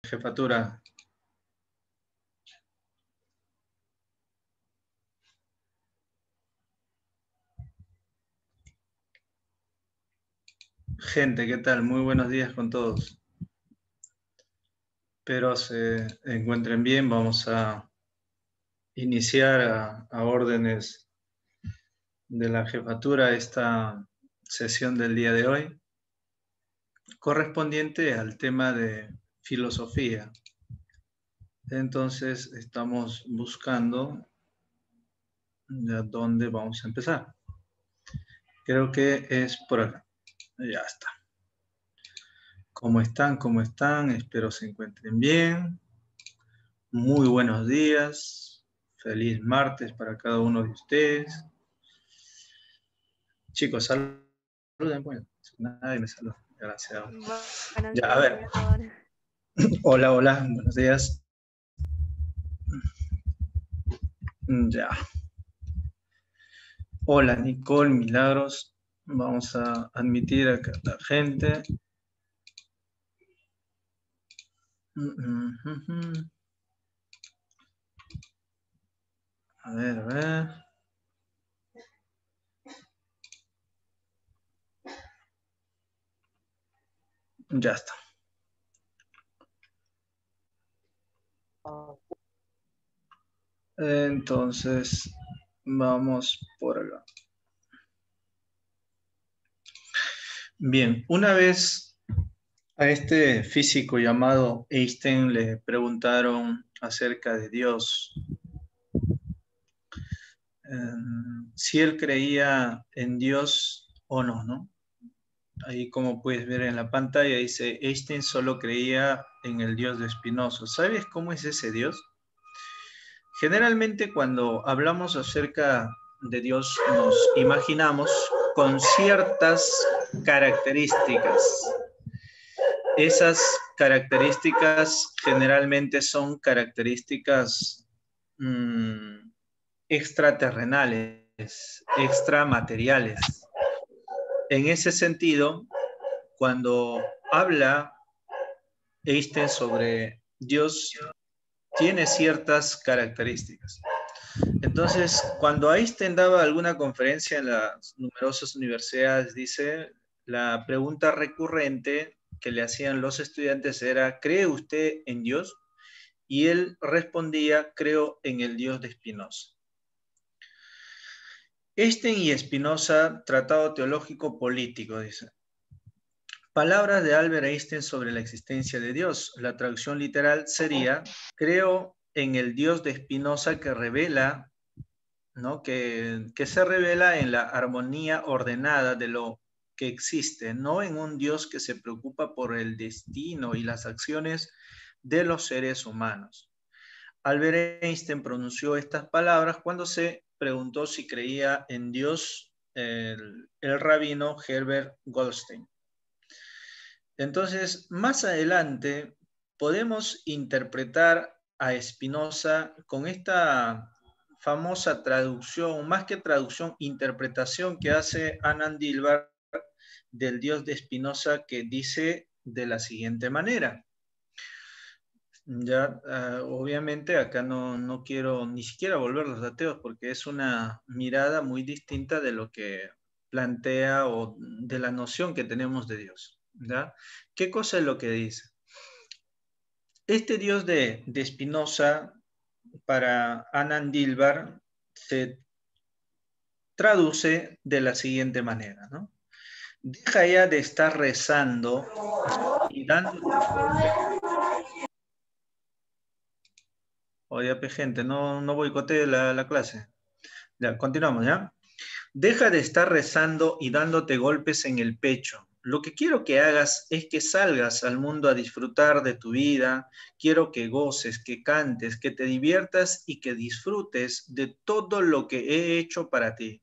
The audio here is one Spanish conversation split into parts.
Jefatura. Gente, ¿qué tal? Muy buenos días con todos. Espero se encuentren bien. Vamos a iniciar a órdenes de la jefatura esta sesión del día de hoy, correspondiente al tema de filosofía. Entonces, estamos buscando de dónde vamos a empezar. Creo que es por acá. Ya está. ¿Cómo están? ¿Cómo están? Espero se encuentren bien. Muy buenos días. Feliz martes para cada uno de ustedes. Chicos, saluden, pues. Nadie me saluda. Gracias. Buenos Ya, a días, ver. profesor. Hola, hola. Buenos días. Ya. Hola, Nicole, Milagros. Vamos a admitir a la gente. A ver, a ver. Ya está. Entonces, vamos por acá. Bien, una vez a este físico llamado Einstein le preguntaron acerca de Dios, si él creía en Dios o no, ¿no? Ahí como puedes ver en la pantalla dice, Einstein solo creía en el Dios de Spinoza. ¿Sabes cómo es ese Dios? Generalmente cuando hablamos acerca de Dios nos imaginamos con ciertas características. Esas características generalmente son características extraterrenales, extramateriales. En ese sentido, cuando habla Einstein sobre Dios, tiene ciertas características. Entonces, cuando Einstein daba alguna conferencia en las numerosas universidades, dice, la pregunta recurrente que le hacían los estudiantes era, ¿cree usted en Dios? Y él respondía, creo en el Dios de Spinoza. Einstein y Spinoza, Tratado Teológico Político, dice. Palabras de Albert Einstein sobre la existencia de Dios. La traducción literal sería, creo en el Dios de Spinoza que revela, ¿no? que se revela en la armonía ordenada de lo que existe, no en un Dios que se preocupa por el destino y las acciones de los seres humanos. Albert Einstein pronunció estas palabras cuando se preguntó si creía en Dios el rabino Herbert Goldstein. Entonces, más adelante podemos interpretar a Spinoza con esta famosa traducción, más que traducción, interpretación que hace Anand Dilbar del Dios de Spinoza, que dice de la siguiente manera. Ya, obviamente acá no quiero ni siquiera volver los ateos porque es una mirada muy distinta de lo que plantea o de la noción que tenemos de Dios. ¿Ya? ¿Qué cosa es lo que dice? Este Dios de Spinoza para Anand Dilbar se traduce de la siguiente manera, ¿no? Deja ya de estar rezando y dándote golpes. Oye, gente, no boicotee la clase. Ya, continuamos, ¿ya? Deja de estar rezando y dándote golpes en el pecho. Lo que quiero que hagas es que salgas al mundo a disfrutar de tu vida. Quiero que goces, que cantes, que te diviertas y que disfrutes de todo lo que he hecho para ti.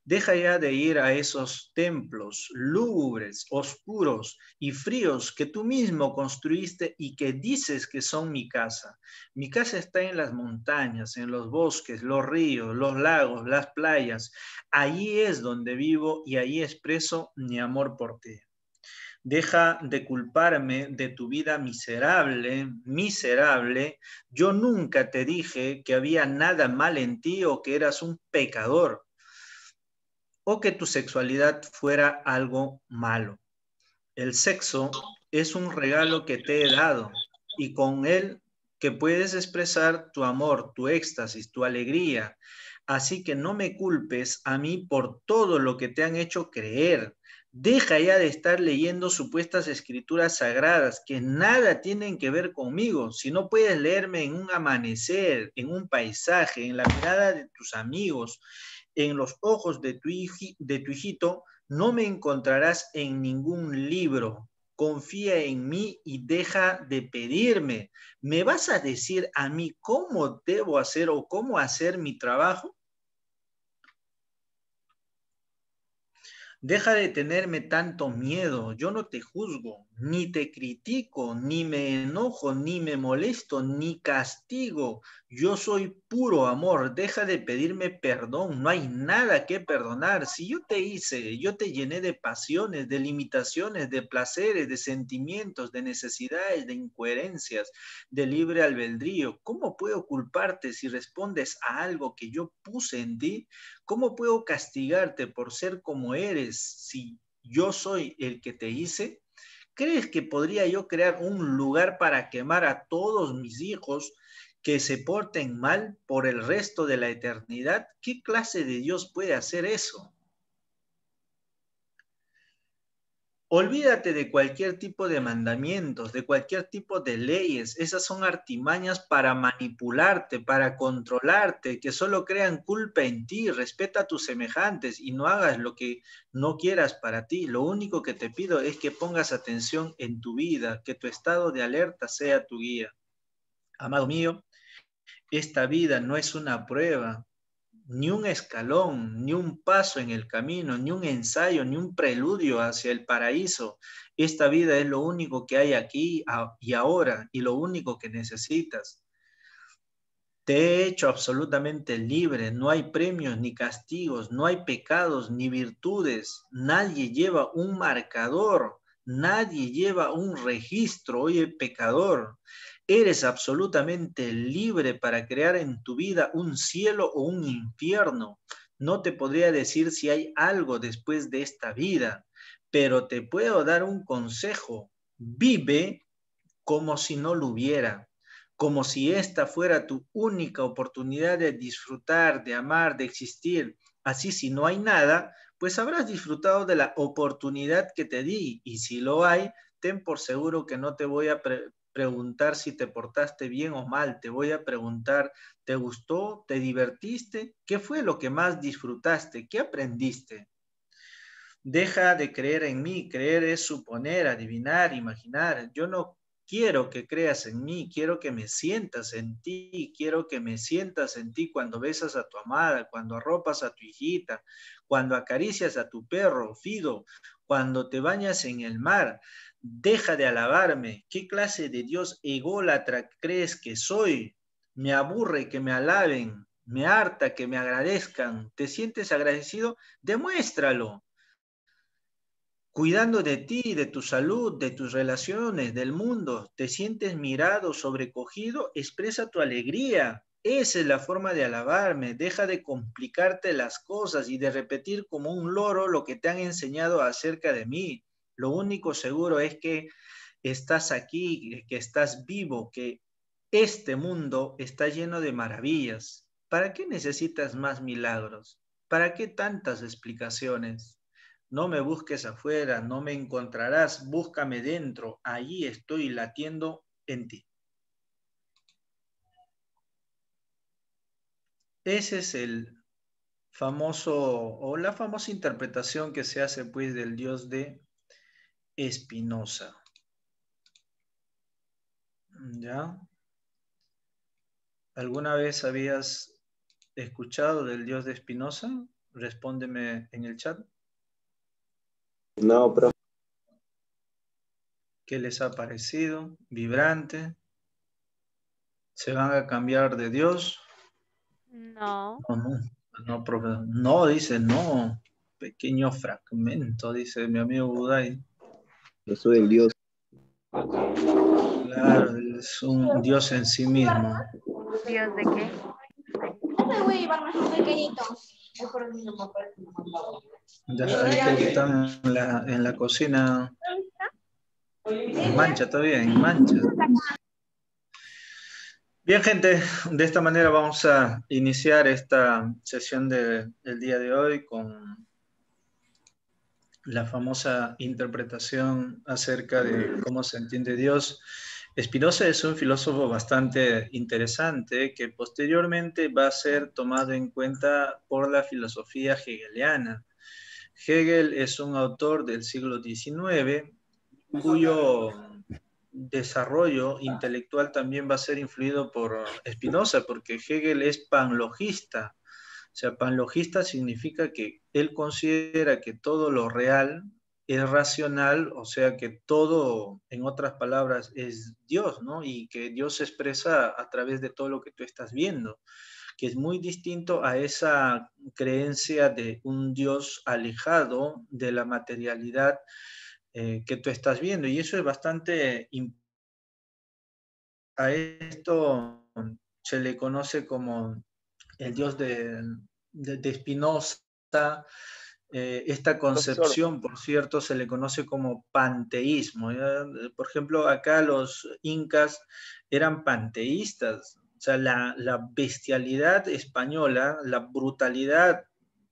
Deja ya de ir a esos templos lúgubres, oscuros y fríos que tú mismo construiste y que dices que son mi casa. Mi casa está en las montañas, en los bosques, los ríos, los lagos, las playas. Allí es donde vivo y allí expreso mi amor por ti. Deja de culparme de tu vida miserable, miserable. Yo nunca te dije que había nada mal en ti o que eras un pecador o que tu sexualidad fuera algo malo. El sexo es un regalo que te he dado y con él que puedes expresar tu amor, tu éxtasis, tu alegría. Así que no me culpes a mí por todo lo que te han hecho creer. Deja ya de estar leyendo supuestas escrituras sagradas que nada tienen que ver conmigo. Si no puedes leerme en un amanecer, en un paisaje, en la mirada de tus amigos, en los ojos de de tu hijito, no me encontrarás en ningún libro. Confía en mí y deja de pedirme. ¿Me vas a decir a mí cómo debo hacer o cómo hacer mi trabajo? Deja de tenerme tanto miedo, yo no te juzgo, ni te critico, ni me enojo, ni me molesto, ni castigo. Yo soy puro amor, deja de pedirme perdón, no hay nada que perdonar. Si yo te hice, yo te llené de pasiones, de limitaciones, de placeres, de sentimientos, de necesidades, de incoherencias, de libre albedrío. ¿Cómo puedo culparte si respondes a algo que yo puse en ti? ¿Cómo puedo castigarte por ser como eres si yo soy el que te hice? ¿Crees que podría yo crear un lugar para quemar a todos mis hijos que se porten mal por el resto de la eternidad? ¿Qué clase de Dios puede hacer eso? Olvídate de cualquier tipo de mandamientos, de cualquier tipo de leyes. Esas son artimañas para manipularte, para controlarte, que solo crean culpa en ti. Respeta a tus semejantes y no hagas lo que no quieras para ti. Lo único que te pido es que pongas atención en tu vida, que tu estado de alerta sea tu guía. Amado mío, esta vida no es una prueba, ni un escalón, ni un paso en el camino, ni un ensayo, ni un preludio hacia el paraíso. Esta vida es lo único que hay aquí y ahora y lo único que necesitas. Te he hecho absolutamente libre, no hay premios ni castigos, no hay pecados ni virtudes, nadie lleva un marcador, nadie lleva un registro, oye pecador, eres absolutamente libre para crear en tu vida un cielo o un infierno. No te podría decir si hay algo después de esta vida, pero te puedo dar un consejo, vive como si no lo hubiera, como si esta fuera tu única oportunidad de disfrutar, de amar, de existir. Así si no hay nada, pues habrás disfrutado de la oportunidad que te di y si lo hay, ten por seguro que no te voy a preguntar si te portaste bien o mal, te voy a preguntar, ¿te gustó? ¿Te divertiste? ¿Qué fue lo que más disfrutaste? ¿Qué aprendiste? Deja de creer en mí. Creer es suponer, adivinar, imaginar. Yo no quiero que creas en mí, quiero que me sientas en ti, quiero que me sientas en ti cuando besas a tu amada, cuando arropas a tu hijita, cuando acaricias a tu perro, Fido, cuando te bañas en el mar. Deja de alabarme. ¿Qué clase de Dios ególatra crees que soy? Me aburre que me alaben, me harta que me agradezcan. ¿Te sientes agradecido? Demuéstralo cuidando de ti, de tu salud, de tus relaciones, del mundo. ¿Te sientes mirado, sobrecogido? Expresa tu alegría. Esa es la forma de alabarme. Deja de complicarte las cosas y de repetir como un loro lo que te han enseñado acerca de mí. Lo único seguro es que estás aquí, que estás vivo, que este mundo está lleno de maravillas. ¿Para qué necesitas más milagros? ¿Para qué tantas explicaciones? No me busques afuera, no me encontrarás, búscame dentro, allí estoy latiendo en ti. Ese es el famoso o la famosa interpretación que se hace pues del Dios de Spinoza. ¿Ya? ¿Alguna vez habías escuchado del Dios de Spinoza? Respóndeme en el chat. No, profe. ¿Qué les ha parecido? ¿Vibrante? ¿Se van a cambiar de Dios? No. No, no, no, profe. No, dice no. Pequeño fragmento, dice mi amigo Budai. Yo soy el Dios. Claro, es un Dios en sí mismo. ¿Dios de qué? Ahí que están en la cocina. En mancha todavía, en mancha. Bien, gente, de esta manera vamos a iniciar esta sesión del día de hoy con la famosa interpretación acerca de cómo se entiende Dios. Spinoza es un filósofo bastante interesante que posteriormente va a ser tomado en cuenta por la filosofía hegeliana. Hegel es un autor del siglo XIX cuyo desarrollo intelectual también va a ser influido por Spinoza, porque Hegel es panlogista. O sea, panlogista significa que él considera que todo lo real es racional, o sea, que todo, en otras palabras, es Dios, ¿no? Y que Dios se expresa a través de todo lo que tú estás viendo, que es muy distinto a esa creencia de un Dios alejado de la materialidad que tú estás viendo. Y eso es bastante importante. A esto se le conoce como el Dios de Spinoza. Esta Profesor, concepción, por cierto, se le conoce como panteísmo. ¿Ya? Por ejemplo, acá los incas eran panteístas. O sea, la bestialidad española, la brutalidad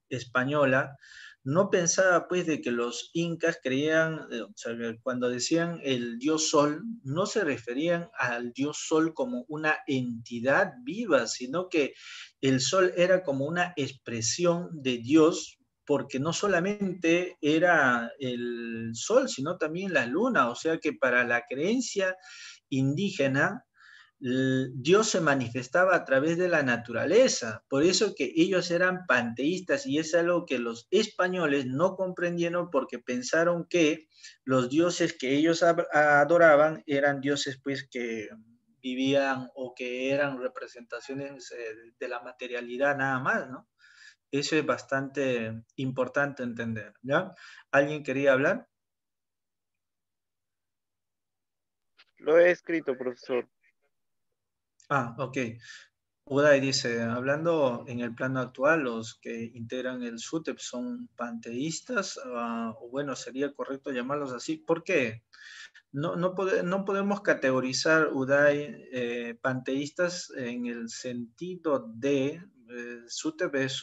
española, no pensaba pues de que los incas creían, o sea, que cuando decían el dios sol, no se referían al dios sol como una entidad viva, sino que el sol era como una expresión de Dios, porque no solamente era el sol, sino también la luna, o sea que para la creencia indígena, Dios se manifestaba a través de la naturaleza, por eso que ellos eran panteístas y es algo que los españoles no comprendieron porque pensaron que los dioses que ellos adoraban eran dioses pues que vivían o que eran representaciones de la materialidad nada más, ¿no? Eso es bastante importante entender, ¿ya? ¿Alguien quería hablar? lo he escrito, profesor. Ah, ok. Uday dice, hablando en el plano actual, los que integran el SUTEP son panteístas, o bueno, sería correcto llamarlos así. ¿Por qué? No podemos categorizar, Uday, panteístas en el sentido de, SUTEP es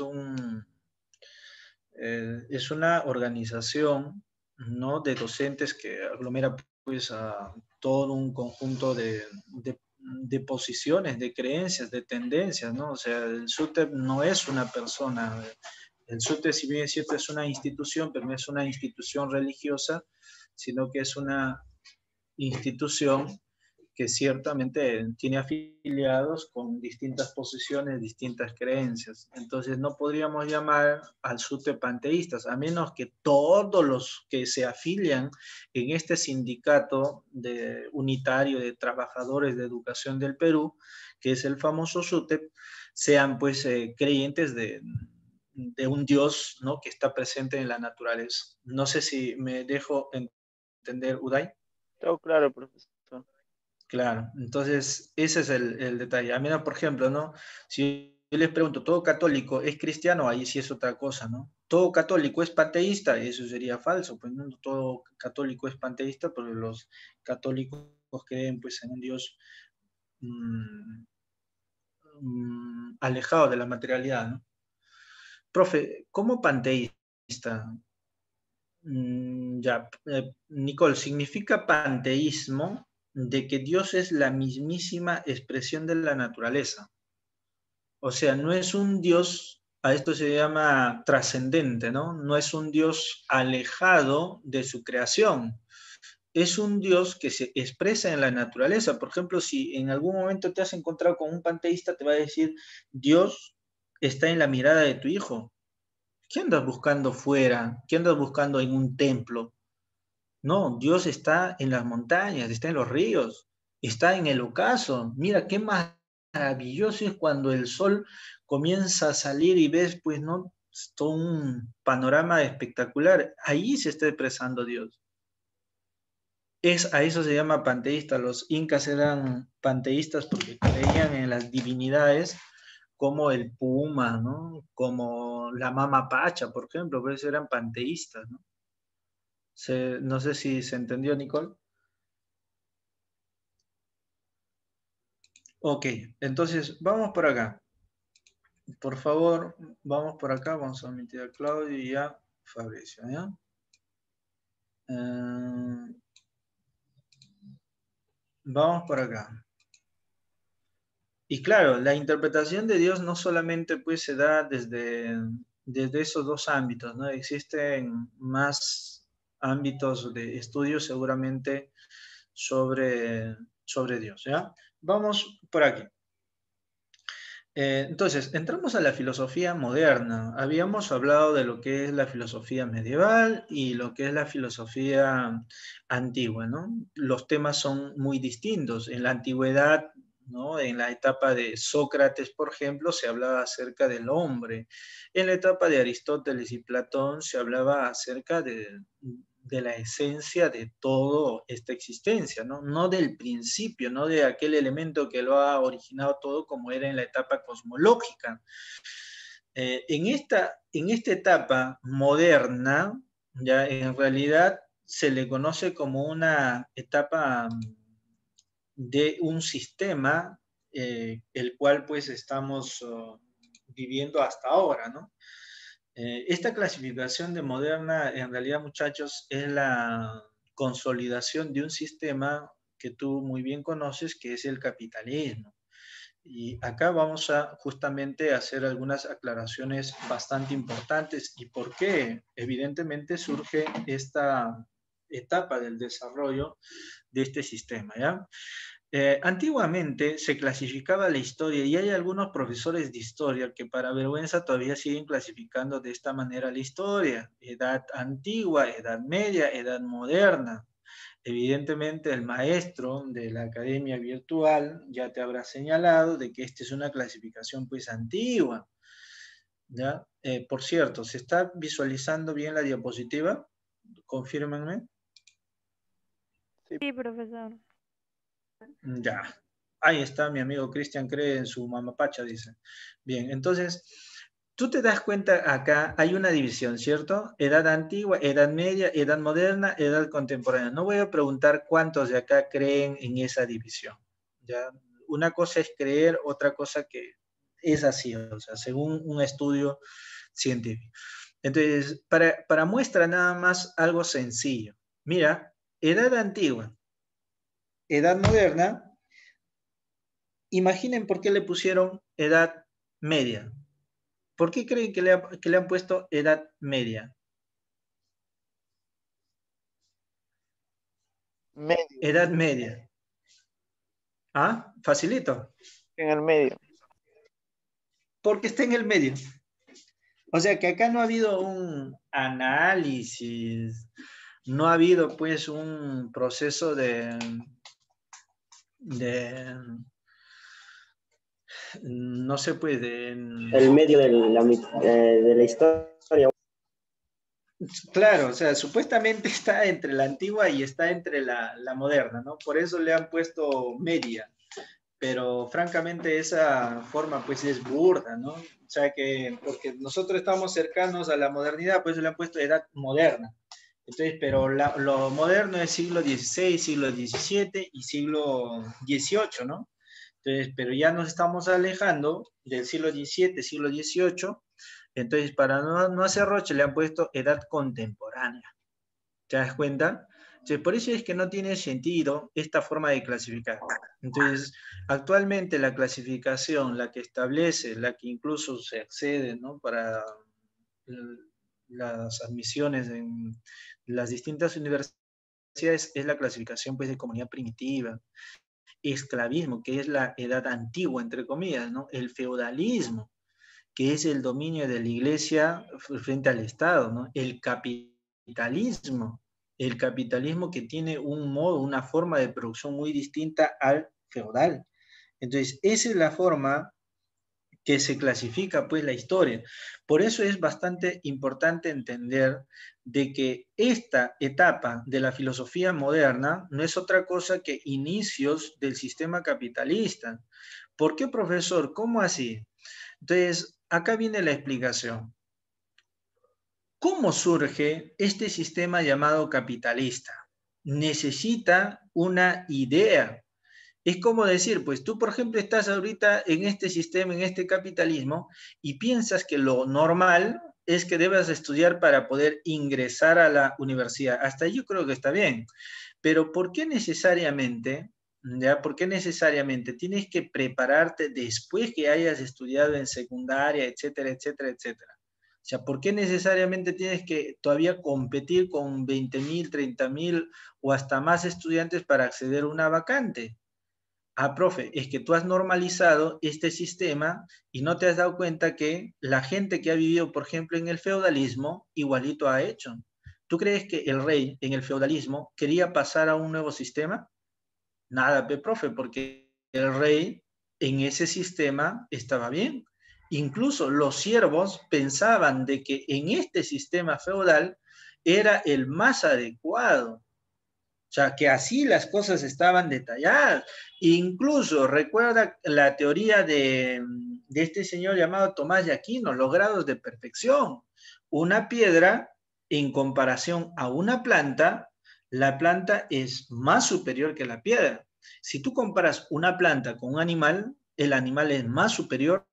una organización, ¿no?, de docentes que aglomera pues a todo un conjunto de posiciones, de creencias, de tendencias, ¿no? O sea, el SUTEP no es una persona. El SUTEP, si bien es cierto, es una institución, pero no es una institución religiosa, sino que es una institución que ciertamente tiene afiliados con distintas posiciones, distintas creencias. Entonces no podríamos llamar al SUTE panteístas, a menos que todos los que se afilian en este sindicato unitario de trabajadores de educación del Perú, que es el famoso SUTEP, sean pues creyentes de un Dios, ¿no?, que está presente en la naturaleza. No sé si me dejo entender, Uday. Todo claro, profesor. Claro, entonces ese es el detalle. A mí, por ejemplo, ¿no? Si yo les pregunto, ¿todo católico es cristiano? Ahí sí es otra cosa, ¿no? ¿Todo católico es panteísta? Eso sería falso, pues no todo católico es panteísta, pero los católicos creen pues en un Dios mmm, alejado de la materialidad, ¿no? Profe, ¿cómo panteísta? Ya, Nicole, significa panteísmo de que Dios es la mismísima expresión de la naturaleza. O sea, no es un Dios, a esto se llama trascendente, ¿no? No es un Dios alejado de su creación. Es un Dios que se expresa en la naturaleza. Por ejemplo, si en algún momento te has encontrado con un panteísta, te va a decir, Dios está en la mirada de tu hijo. ¿Qué andas buscando fuera? ¿Qué andas buscando en un templo? No, Dios está en las montañas, está en los ríos, está en el ocaso. Mira qué maravilloso es cuando el sol comienza a salir y ves, pues, ¿no?, todo un panorama espectacular. Ahí se está expresando Dios. A eso se llama panteísta. Los incas eran panteístas porque creían en las divinidades como el puma, ¿no? Como la mama pacha, por ejemplo, por eso eran panteístas, ¿no? No sé si se entendió, Nicole. Ok, entonces vamos por acá. Por favor, vamos por acá. Vamos a omitir a Claudio y a Fabricio, ¿ya? Vamos por acá. Y claro, la interpretación de Dios no solamente pues se da desde esos dos ámbitos, ¿no? Existen más ámbitos de estudio seguramente sobre Dios, ¿ya? Vamos por aquí. Entonces, entramos a la filosofía moderna. Habíamos hablado de lo que es la filosofía medieval y lo que es la filosofía antigua, ¿no? Los temas son muy distintos. En la antigüedad, ¿no? En la etapa de Sócrates, por ejemplo, se hablaba acerca del hombre. En la etapa de Aristóteles y Platón se hablaba acerca de la esencia de toda esta existencia, ¿no? No del principio, no de aquel elemento que lo ha originado todo como era en la etapa cosmológica. En esta etapa moderna, ya en realidad se le conoce como una etapa de un sistema, el cual pues estamos viviendo hasta ahora, ¿no? Esta clasificación de moderna, en realidad, muchachos, es la consolidación de un sistema que tú muy bien conoces, que es el capitalismo. Y acá vamos a justamente hacer algunas aclaraciones bastante importantes y por qué evidentemente surge esta etapa del desarrollo de este sistema, ¿ya? Antiguamente se clasificaba la historia y hay algunos profesores de historia que para vergüenza todavía siguen clasificando de esta manera la historia. Edad antigua, edad media, edad moderna. Evidentemente el maestro de la academia virtual ya te habrá señalado de que esta es una clasificación pues antigua, ¿ya? Por cierto, ¿se está visualizando bien la diapositiva? Confírmenme. Sí, profesor. Ya. Ahí está mi amigo Cristian, cree en su mamapacha, dice. Bien, entonces, tú te das cuenta acá, hay una división, ¿cierto? Edad antigua, edad media, edad moderna, edad contemporánea. No voy a preguntar cuántos de acá creen en esa división, ¿ya? Una cosa es creer, otra cosa que es así, o sea, según un estudio científico. Entonces, para muestra nada más algo sencillo. Mira, edad antigua, edad moderna. Imaginen por qué le pusieron edad media. ¿Por qué creen que le han puesto edad media? Medio, Edad media. ¿Ah? Facilito. en el medio. Porque está en el medio. O sea que acá no ha habido un análisis, no ha habido pues un proceso de no se puede. El medio de la historia. Claro, o sea, supuestamente está entre la antigua y está entre la moderna, ¿no? Por eso le han puesto media. Pero francamente esa forma pues es burda, ¿no? O sea que, porque nosotros estamos cercanos a la modernidad, pues le han puesto edad moderna. Entonces, pero lo moderno es siglo XVI, siglo XVII y siglo XVIII, ¿no? Entonces, pero ya nos estamos alejando del siglo XVII, siglo XVIII, entonces para no hacer roche le han puesto edad contemporánea. ¿Te das cuenta? Entonces, por eso es que no tiene sentido esta forma de clasificar. Entonces, actualmente la clasificación, la que establece, la que incluso se accede, ¿no? Para las admisiones en las distintas universidades, es la clasificación pues, de comunidad primitiva, esclavismo, que es la edad antigua, entre comillas, ¿no? El feudalismo, que es el dominio de la iglesia frente al Estado, ¿no? El capitalismo que tiene un modo, una forma de producción muy distinta al feudal. Entonces, esa es la forma que se clasifica pues la historia. Por eso es bastante importante entender de que esta etapa de la filosofía moderna no es otra cosa que inicios del sistema capitalista. ¿Por qué, profesor? ¿Cómo así? Entonces, acá viene la explicación. ¿Cómo surge este sistema llamado capitalista? Necesita una idea. Es como decir, pues tú, por ejemplo, estás ahorita en este sistema, en este capitalismo, y piensas que lo normal es que debas estudiar para poder ingresar a la universidad. Hasta ahí yo creo que está bien. Pero ¿por qué necesariamente, ya, por qué necesariamente tienes que prepararte después que hayas estudiado en secundaria, etcétera, etcétera, etcétera? O sea, ¿por qué necesariamente tienes que todavía competir con 20.000, 30.000 o hasta más estudiantes para acceder a una vacante? Ah, profe, es que tú has normalizado este sistema y no te has dado cuenta que la gente que ha vivido, por ejemplo, en el feudalismo, igualito ha hecho. ¿Tú crees que el rey en el feudalismo quería pasar a un nuevo sistema? Nada, profe, porque el rey en ese sistema estaba bien. Incluso los siervos pensaban de que en este sistema feudal era el más adecuado. O sea, que así las cosas estaban detalladas. Incluso recuerda la teoría de este señor llamado Tomás de Aquino, los grados de perfección. Una piedra, en comparación a una planta, la planta es más superior que la piedra. Si tú comparas una planta con un animal, el animal es más superior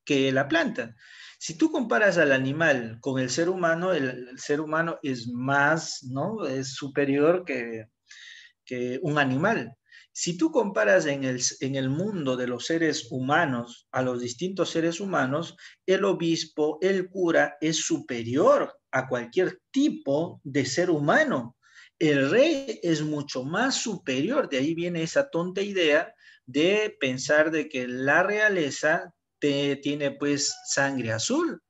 que la planta. Si tú comparas al animal con el ser humano es más, ¿no? Es superior que un animal. Si tú comparas en el mundo de los seres humanos a los distintos seres humanos, el obispo, el cura es superior a cualquier tipo de ser humano. El rey es mucho más superior, de ahí viene esa tonta idea de pensar de que la realeza tiene pues sangre azul,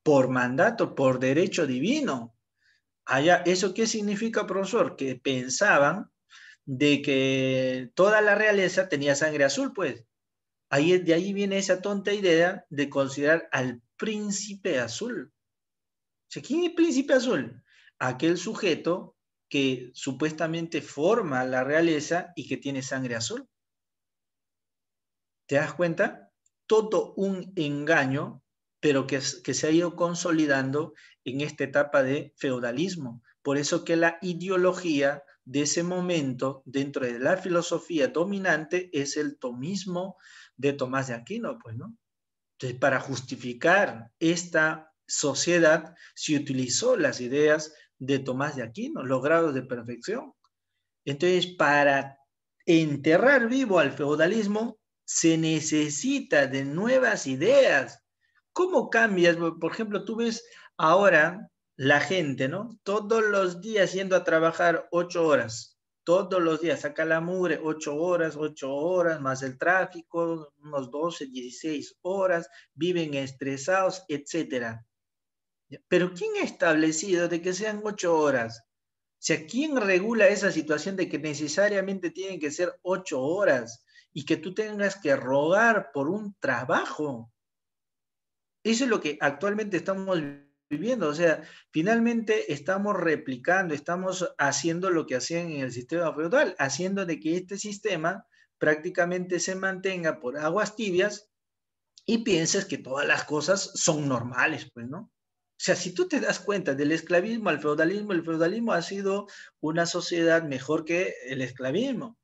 por mandato, por derecho divino. Allá, ¿eso qué significa, profesor? Que pensaban de que toda la realeza tenía sangre azul, pues. Ahí, de ahí viene esa tonta idea de considerar al príncipe azul. O sea, ¿quién es príncipe azul? Aquel sujeto que supuestamente forma la realeza y que tiene sangre azul. ¿Te das cuenta? Todo un engaño, pero que se ha ido consolidando en esta etapa de feudalismo. Por eso que la ideología de ese momento dentro de la filosofía dominante es el tomismo de Tomás de Aquino, pues, ¿no? Entonces, para justificar esta sociedad se utilizó las ideas de Tomás de Aquino, los grados de perfección. Entonces, para enterrar vivo al feudalismo, se necesita de nuevas ideas. ¿Cómo cambias? Por ejemplo, tú ves ahora la gente, ¿no? Todos los días yendo a trabajar 8 horas. Todos los días, saca la mugre, 8 horas, más el tráfico, unos 12, 16 horas, viven estresados, etcétera. Pero ¿quién ha establecido de que sean 8 horas? O sea, ¿quién regula esa situación de que necesariamente tienen que ser 8 horas y que tú tengas que rogar por un trabajo? Eso es lo que actualmente estamos viviendo. O sea, finalmente estamos replicando, estamos haciendo lo que hacían en el sistema feudal, haciendo de que este sistema prácticamente se mantenga por aguas tibias y pienses que todas las cosas son normales, pues, ¿no? O sea, si tú te das cuenta del esclavismo al feudalismo, el feudalismo ha sido una sociedad mejor que el esclavismo.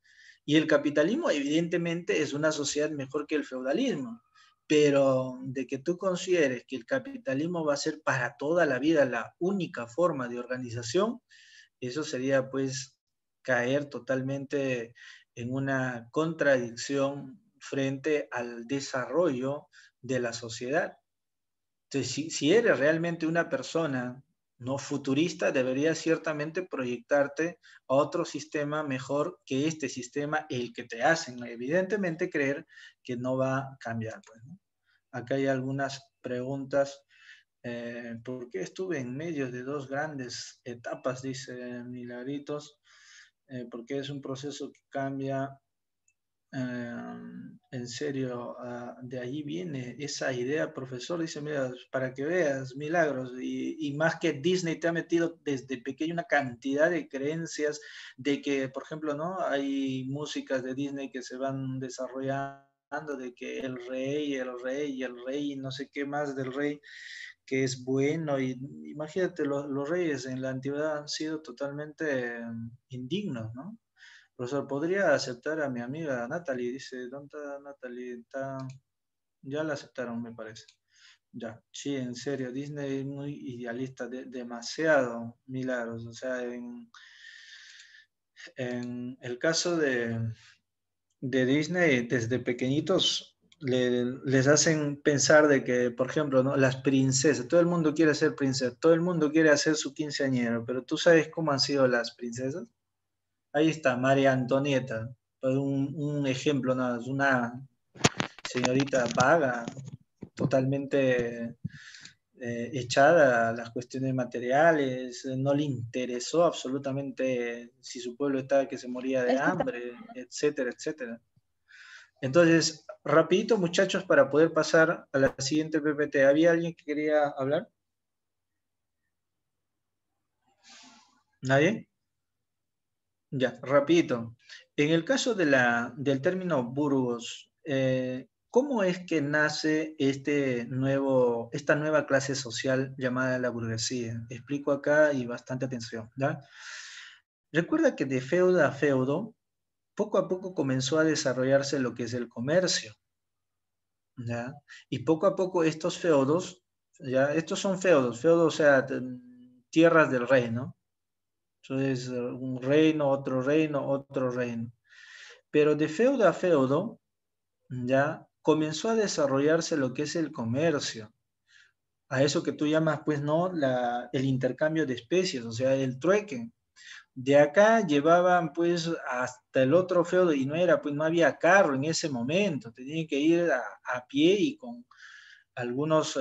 Y el capitalismo, evidentemente, es una sociedad mejor que el feudalismo. Pero de que tú consideres que el capitalismo va a ser para toda la vida la única forma de organización, eso sería pues caer totalmente en una contradicción frente al desarrollo de la sociedad. Entonces, si eres realmente una persona no futurista, deberías ciertamente proyectarte a otro sistema mejor que este sistema, el que te hacen evidentemente creer que no va a cambiar. Pues, ¿no? Acá hay algunas preguntas. ¿Por qué estuve en medio de dos grandes etapas? Dice Milagritos. Porque es un proceso que cambia En serio, de ahí viene esa idea, profesor. Dice, mira, para que veas milagros. Y más que Disney te ha metido desde pequeño una cantidad de creencias de que, por ejemplo, ¿no? Hay músicas de Disney que se van desarrollando, de que el rey, y no sé qué más del rey, que es bueno. Y imagínate, los reyes en la antigüedad han sido totalmente indignos, ¿no? Profesor, ¿podría aceptar a mi amiga Natalie? Dice, ¿dónde está Natalie? Ya la aceptaron, me parece. Ya, sí, en serio, Disney es muy idealista, demasiado milagros. O sea, en el caso de Disney, desde pequeñitos les hacen pensar de que, por ejemplo, ¿no? Las princesas, todo el mundo quiere ser princesa, todo el mundo quiere hacer su quinceañero, pero ¿tú sabes cómo han sido las princesas? Ahí está, María Antonieta, un ejemplo, nada, es una señorita vaga, totalmente echada a las cuestiones materiales, no le interesó absolutamente si su pueblo estaba que se moría de Es que hambre, etcétera, etcétera. Entonces, rapidito muchachos, para poder pasar a la siguiente PPT. ¿Había alguien que quería hablar? ¿Nadie? Ya, rapidito. En el caso del término Burgos, ¿cómo es que nace esta nueva clase social llamada la burguesía? Explico acá y bastante atención, ¿ya? Recuerda que de feudo a feudo, poco a poco comenzó a desarrollarse lo que es el comercio, ¿ya? Y poco a poco estos feudos, ¿ya? Estos son feudos, o sea, tierras del rey, ¿no? Entonces, un reino, otro reino, otro reino. Pero de feudo a feudo, ya comenzó a desarrollarse lo que es el comercio. A eso que tú llamas, pues, ¿no? El intercambio de especies, o sea, el trueque. De acá llevaban, pues, hasta el otro feudo y no era, pues, no había carro en ese momento. Tenían que ir a pie y con algunos,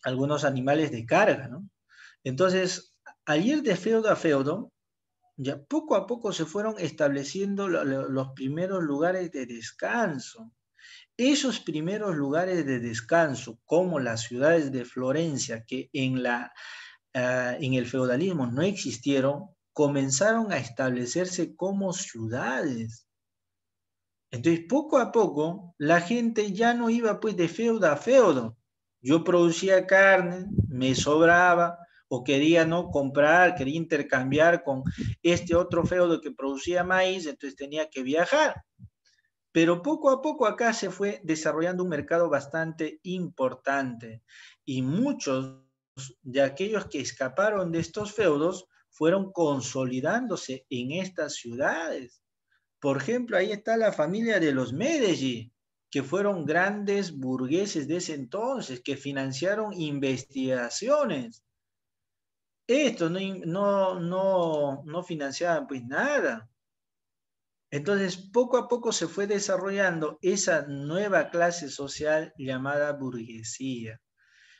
algunos animales de carga, ¿no? Entonces, al ir de feudo a feudo, ya poco a poco se fueron estableciendo los primeros lugares de descanso. Esos primeros lugares de descanso, como las ciudades de Florencia, que en el feudalismo no existieron, comenzaron a establecerse como ciudades. Entonces, poco a poco, la gente ya no iba pues de feudo a feudo. Yo producía carne, me sobraba, o quería no comprar, quería intercambiar con este otro feudo que producía maíz, entonces tenía que viajar. Pero poco a poco acá se fue desarrollando un mercado bastante importante y muchos de aquellos que escaparon de estos feudos fueron consolidándose en estas ciudades. Por ejemplo, ahí está la familia de los Medici, que fueron grandes burgueses de ese entonces, que financiaron investigaciones. Estos no financiaban pues nada. Entonces, poco a poco se fue desarrollando esa nueva clase social llamada burguesía.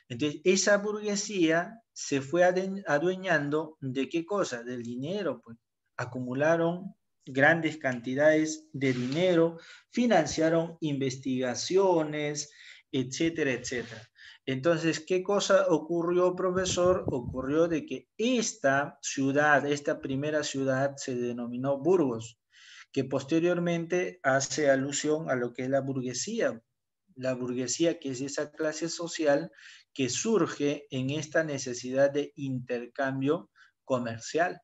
Entonces, esa burguesía se fue adueñando de qué cosa? Del dinero, pues. Acumularon grandes cantidades de dinero, financiaron investigaciones, etcétera, etcétera. Entonces, ¿qué cosa ocurrió, profesor? Ocurrió de que esta ciudad, esta primera ciudad, se denominó Burgos, que posteriormente hace alusión a lo que es la burguesía que es esa clase social que surge en esta necesidad de intercambio comercial.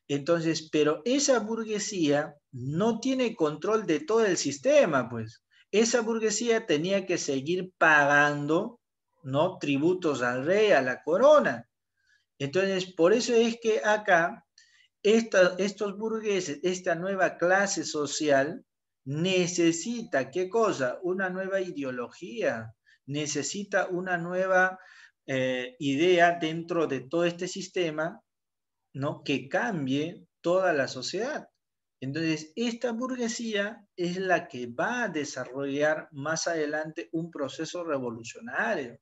Entonces, pero esa burguesía no tiene control de todo el sistema, pues. Esa burguesía tenía que seguir pagando, ¿no? Tributos al rey, a la corona. Entonces, por eso es que acá estos burgueses, esta nueva clase social, necesita, ¿qué cosa? Una nueva ideología, necesita una nueva idea dentro de todo este sistema, ¿no? Que cambie toda la sociedad. Entonces, esta burguesía es la que va a desarrollar más adelante un proceso revolucionario.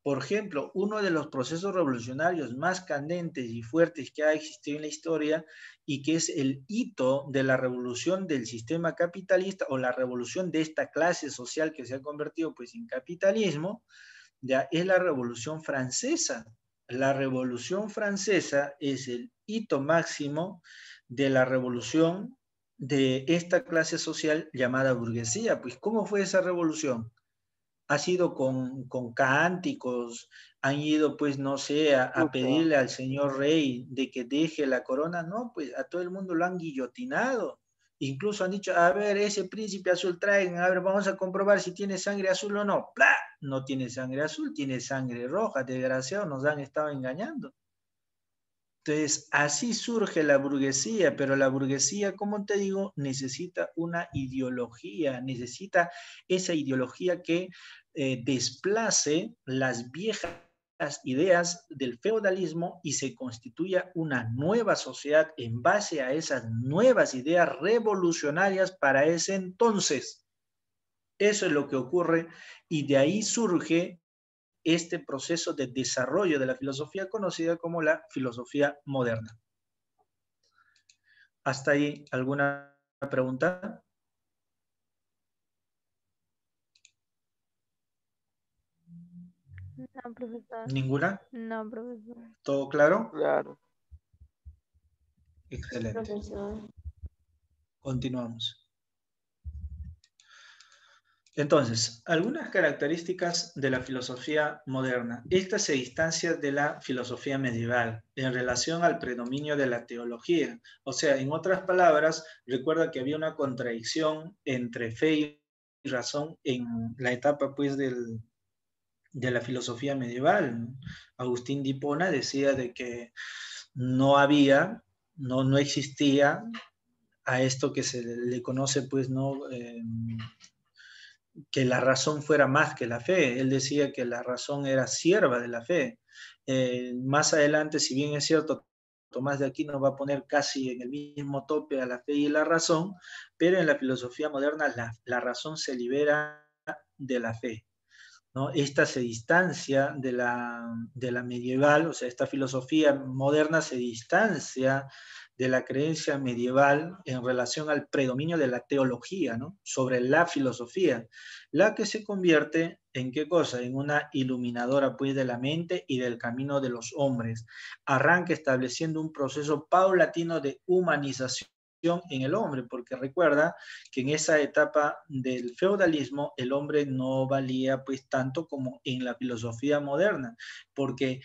Por ejemplo, uno de los procesos revolucionarios más candentes y fuertes que ha existido en la historia y que es el hito de la revolución del sistema capitalista o la revolución de esta clase social que se ha convertido pues en capitalismo, ya es la Revolución Francesa. La Revolución Francesa es el hito máximo de la revolución de esta clase social llamada burguesía. Pues, ¿cómo fue esa revolución? Ha sido con cánticos, han ido, pues, no sé, a Puta. pedirle al señor rey de que deje la corona. No, pues a todo el mundo lo han guillotinado. Incluso han dicho, a ver, ese príncipe azul traigan, a ver, vamos a comprobar si tiene sangre azul o no. ¡Plah! No tiene sangre azul, tiene sangre roja, desgraciado, nos han estado engañando. Entonces, así surge la burguesía, pero la burguesía, como te digo, necesita una ideología, necesita esa ideología que desplace las viejas ideas del feudalismo y se constituya una nueva sociedad en base a esas nuevas ideas revolucionarias para ese entonces. Eso es lo que ocurre y de ahí surge este proceso de desarrollo de la filosofía conocida como la filosofía moderna. ¿Hasta ahí alguna pregunta? No, profesor. ¿Ninguna? No, profesor. ¿Todo claro? Claro. Excelente. Profesor. Continuamos. Entonces, algunas características de la filosofía moderna. Esta se distancia de la filosofía medieval en relación al predominio de la teología. O sea, en otras palabras, recuerda que había una contradicción entre fe y razón en la etapa pues de la filosofía medieval. Agustín de Hipona decía de que no había, no existía a esto que se le conoce pues no que la razón fuera más que la fe. Él decía que la razón era sierva de la fe. Más adelante, si bien es cierto, Tomás de Aquino va a poner casi en el mismo tope a la fe y la razón, pero en la filosofía moderna la razón se libera de la fe, ¿no? Esta se distancia de la medieval, o sea, esta filosofía moderna se distancia de la creencia medieval en relación al predominio de la teología, ¿no? Sobre la filosofía, la que se convierte en qué cosa, en una iluminadora pues de la mente y del camino de los hombres. Arranca estableciendo un proceso paulatino de humanización en el hombre, porque recuerda que en esa etapa del feudalismo el hombre no valía pues tanto como en la filosofía moderna, porque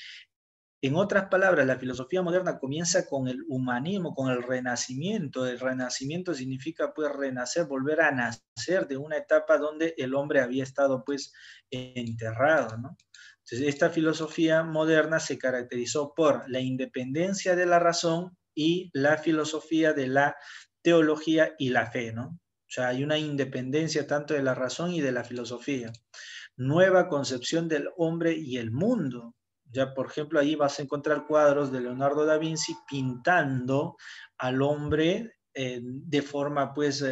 en otras palabras, la filosofía moderna comienza con el humanismo, con el renacimiento. El renacimiento significa pues renacer, volver a nacer de una etapa donde el hombre había estado pues enterrado, ¿no? Entonces, esta filosofía moderna se caracterizó por la independencia de la razón y la filosofía de la teología y la fe, ¿no? O sea, hay una independencia tanto de la razón y de la filosofía. Nueva concepción del hombre y el mundo. Ya, por ejemplo, ahí vas a encontrar cuadros de Leonardo da Vinci pintando al hombre de forma, pues,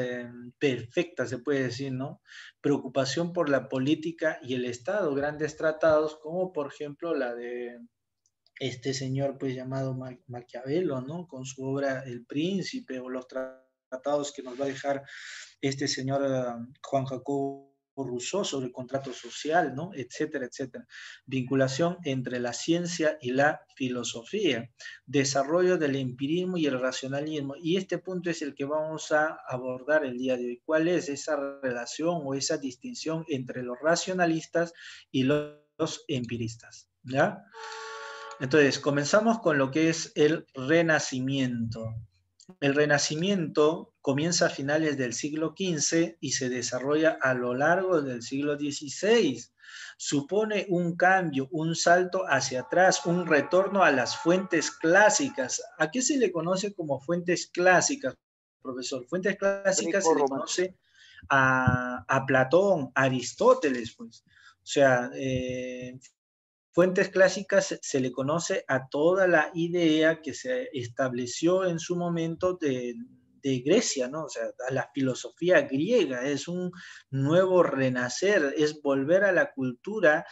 perfecta, se puede decir, ¿no? Preocupación por la política y el Estado, grandes tratados, como por ejemplo la de este señor, pues, llamado Maquiavelo, ¿no? Con su obra El Príncipe, o los tratados que nos va a dejar este señor Juan Jacobo Rousseau sobre el contrato social, ¿no? Etcétera, etcétera. Vinculación entre la ciencia y la filosofía, desarrollo del empirismo y el racionalismo. Y este punto es el que vamos a abordar el día de hoy. ¿Cuál es esa relación o esa distinción entre los racionalistas y los empiristas? ¿Ya? Entonces, comenzamos con lo que es el Renacimiento. El Renacimiento comienza a finales del siglo XV y se desarrolla a lo largo del siglo XVI. Supone un cambio, un salto hacia atrás, un retorno a las fuentes clásicas. ¿A qué se le conoce como fuentes clásicas, profesor? Fuentes clásicas se le Greco-romano. conoce a Platón, a Aristóteles, pues. O sea, fuentes clásicas se le conoce a toda la idea que se estableció en su momento de Grecia, ¿no? O sea, a la filosofía griega, es un nuevo renacer, es volver a la cultura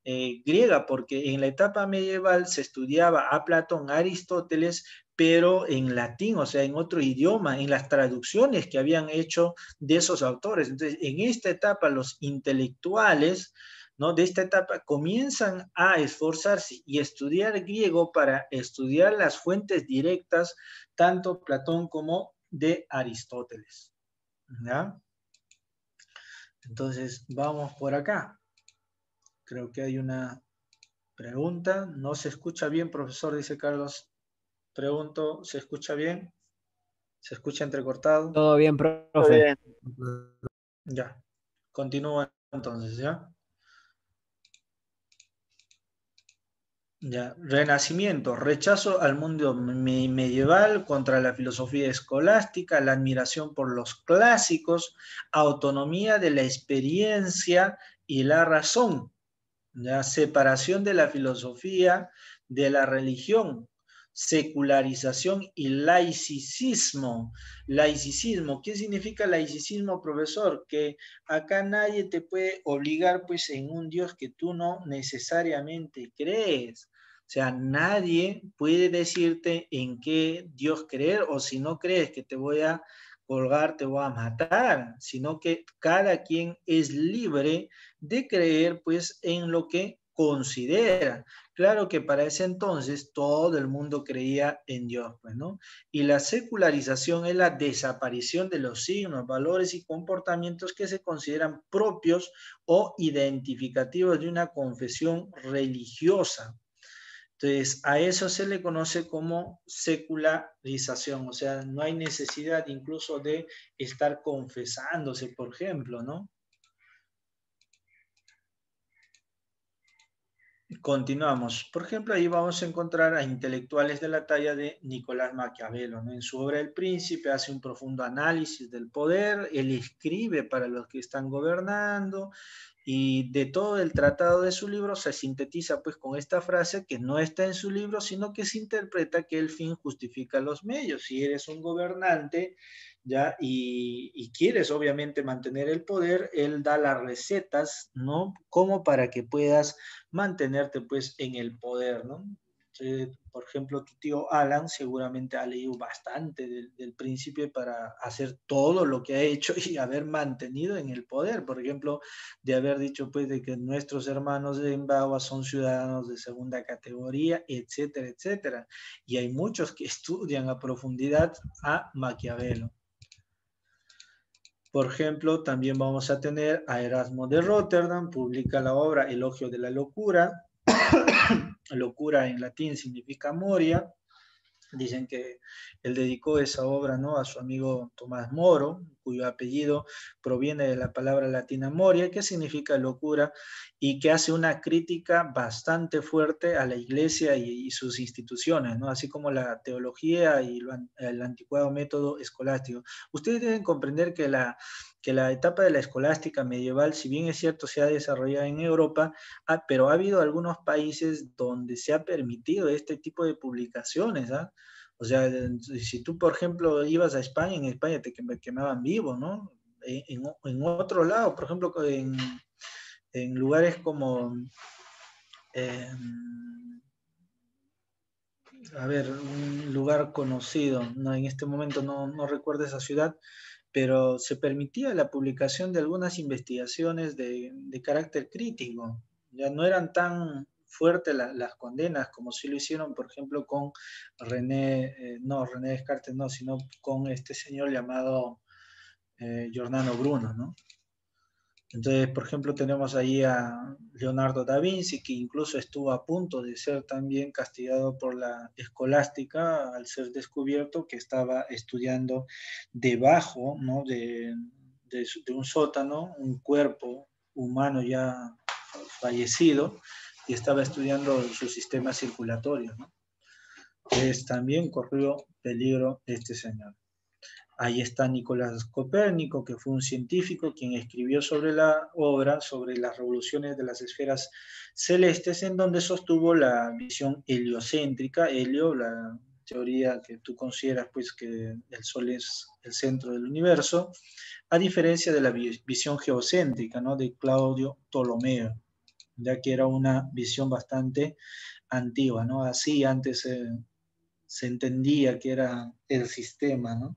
griega, porque en la etapa medieval se estudiaba a Platón, a Aristóteles, pero en latín, o sea, en otro idioma, en las traducciones que habían hecho de esos autores. Entonces, en esta etapa, los intelectuales, ¿no?, de esta etapa comienzan a esforzarse y estudiar griego para estudiar las fuentes directas, tanto Platón como de Aristóteles. ¿Ya? Entonces, vamos por acá. Creo que hay una pregunta. No se escucha bien, profesor, dice Carlos. Pregunto, ¿se escucha bien? ¿Se escucha entrecortado? Todo bien, Todo profe. bien. Ya. Continúa entonces, ¿ya? Ya. Renacimiento, rechazo al mundo medieval contra la filosofía escolástica, la admiración por los clásicos, autonomía de la experiencia y la razón, ya, separación de la filosofía de la religión, secularización y laicismo. Laicismo, ¿qué significa laicismo, profesor? Que acá nadie te puede obligar pues en un Dios que tú no necesariamente crees. O sea, nadie puede decirte en qué Dios creer, o si no crees que te voy a colgar, te voy a matar, sino que cada quien es libre de creer pues en lo que considera. Claro que para ese entonces todo el mundo creía en Dios, pues, ¿no? Y la secularización es la desaparición de los signos, valores y comportamientos que se consideran propios o identificativos de una confesión religiosa. Entonces, a eso se le conoce como secularización, o sea, no hay necesidad incluso de estar confesándose, por ejemplo, ¿no? Continuamos. Por ejemplo, ahí vamos a encontrar a intelectuales de la talla de Nicolás Maquiavelo, ¿no? En su obra El Príncipe hace un profundo análisis del poder, él escribe para los que están gobernando, y de todo el tratado de su libro se sintetiza pues con esta frase que no está en su libro, sino que se interpreta que el fin justifica los medios. Si eres un gobernante, ¿ya? Y quieres obviamente mantener el poder, él da las recetas, ¿no? Como para que puedas mantenerte pues en el poder, ¿no? Por ejemplo, tu tío Alan seguramente ha leído bastante del Príncipe para hacer todo lo que ha hecho y haber mantenido en el poder. Por ejemplo, de haber dicho pues de que nuestros hermanos de Zimbabue son ciudadanos de segunda categoría, etcétera, etcétera. Y hay muchos que estudian a profundidad a Maquiavelo. Por ejemplo, también vamos a tener a Erasmo de Rotterdam, publica la obra Elogio de la Locura. Locura en latín significa moria. Dicen que él dedicó esa obra, ¿no?, a su amigo Tomás Moro, cuyo apellido proviene de la palabra latina moria, que significa locura, y que hace una crítica bastante fuerte a la iglesia y sus instituciones, ¿no?, así como la teología y el anticuado método escolástico. Ustedes deben comprender que la etapa de la escolástica medieval, si bien es cierto, se ha desarrollado en Europa, pero ha habido algunos países donde se ha permitido este tipo de publicaciones, ¿ah? O sea, si tú, por ejemplo, ibas a España, en España te quemaban vivo, ¿no? En otro lado, por ejemplo, en lugares como, eh, a ver, un lugar conocido, no, en este momento no recuerdo esa ciudad, pero se permitía la publicación de algunas investigaciones de carácter crítico. Ya no eran tan fuertes las condenas como sí lo hicieron, por ejemplo, con René Descartes, no, sino con este señor llamado Giordano Bruno, ¿no? Entonces, por ejemplo, tenemos ahí a Leonardo da Vinci, que incluso estuvo a punto de ser también castigado por la escolástica al ser descubierto que estaba estudiando debajo, ¿no?, de un sótano, un cuerpo humano ya fallecido, y estaba estudiando su sistema circulatorio, ¿no? Entonces, también corrió peligro este señor. Ahí está Nicolás Copérnico, que fue un científico quien escribió sobre la obra, sobre las revoluciones de las esferas celestes, en donde sostuvo la visión heliocéntrica. Helio, teoría que tú consideras pues que el Sol es el centro del universo, a diferencia de la visión geocéntrica, ¿no? De Claudio Ptolomeo, ya que era una visión bastante antigua, ¿no? Así antes se entendía que era el sistema, ¿no?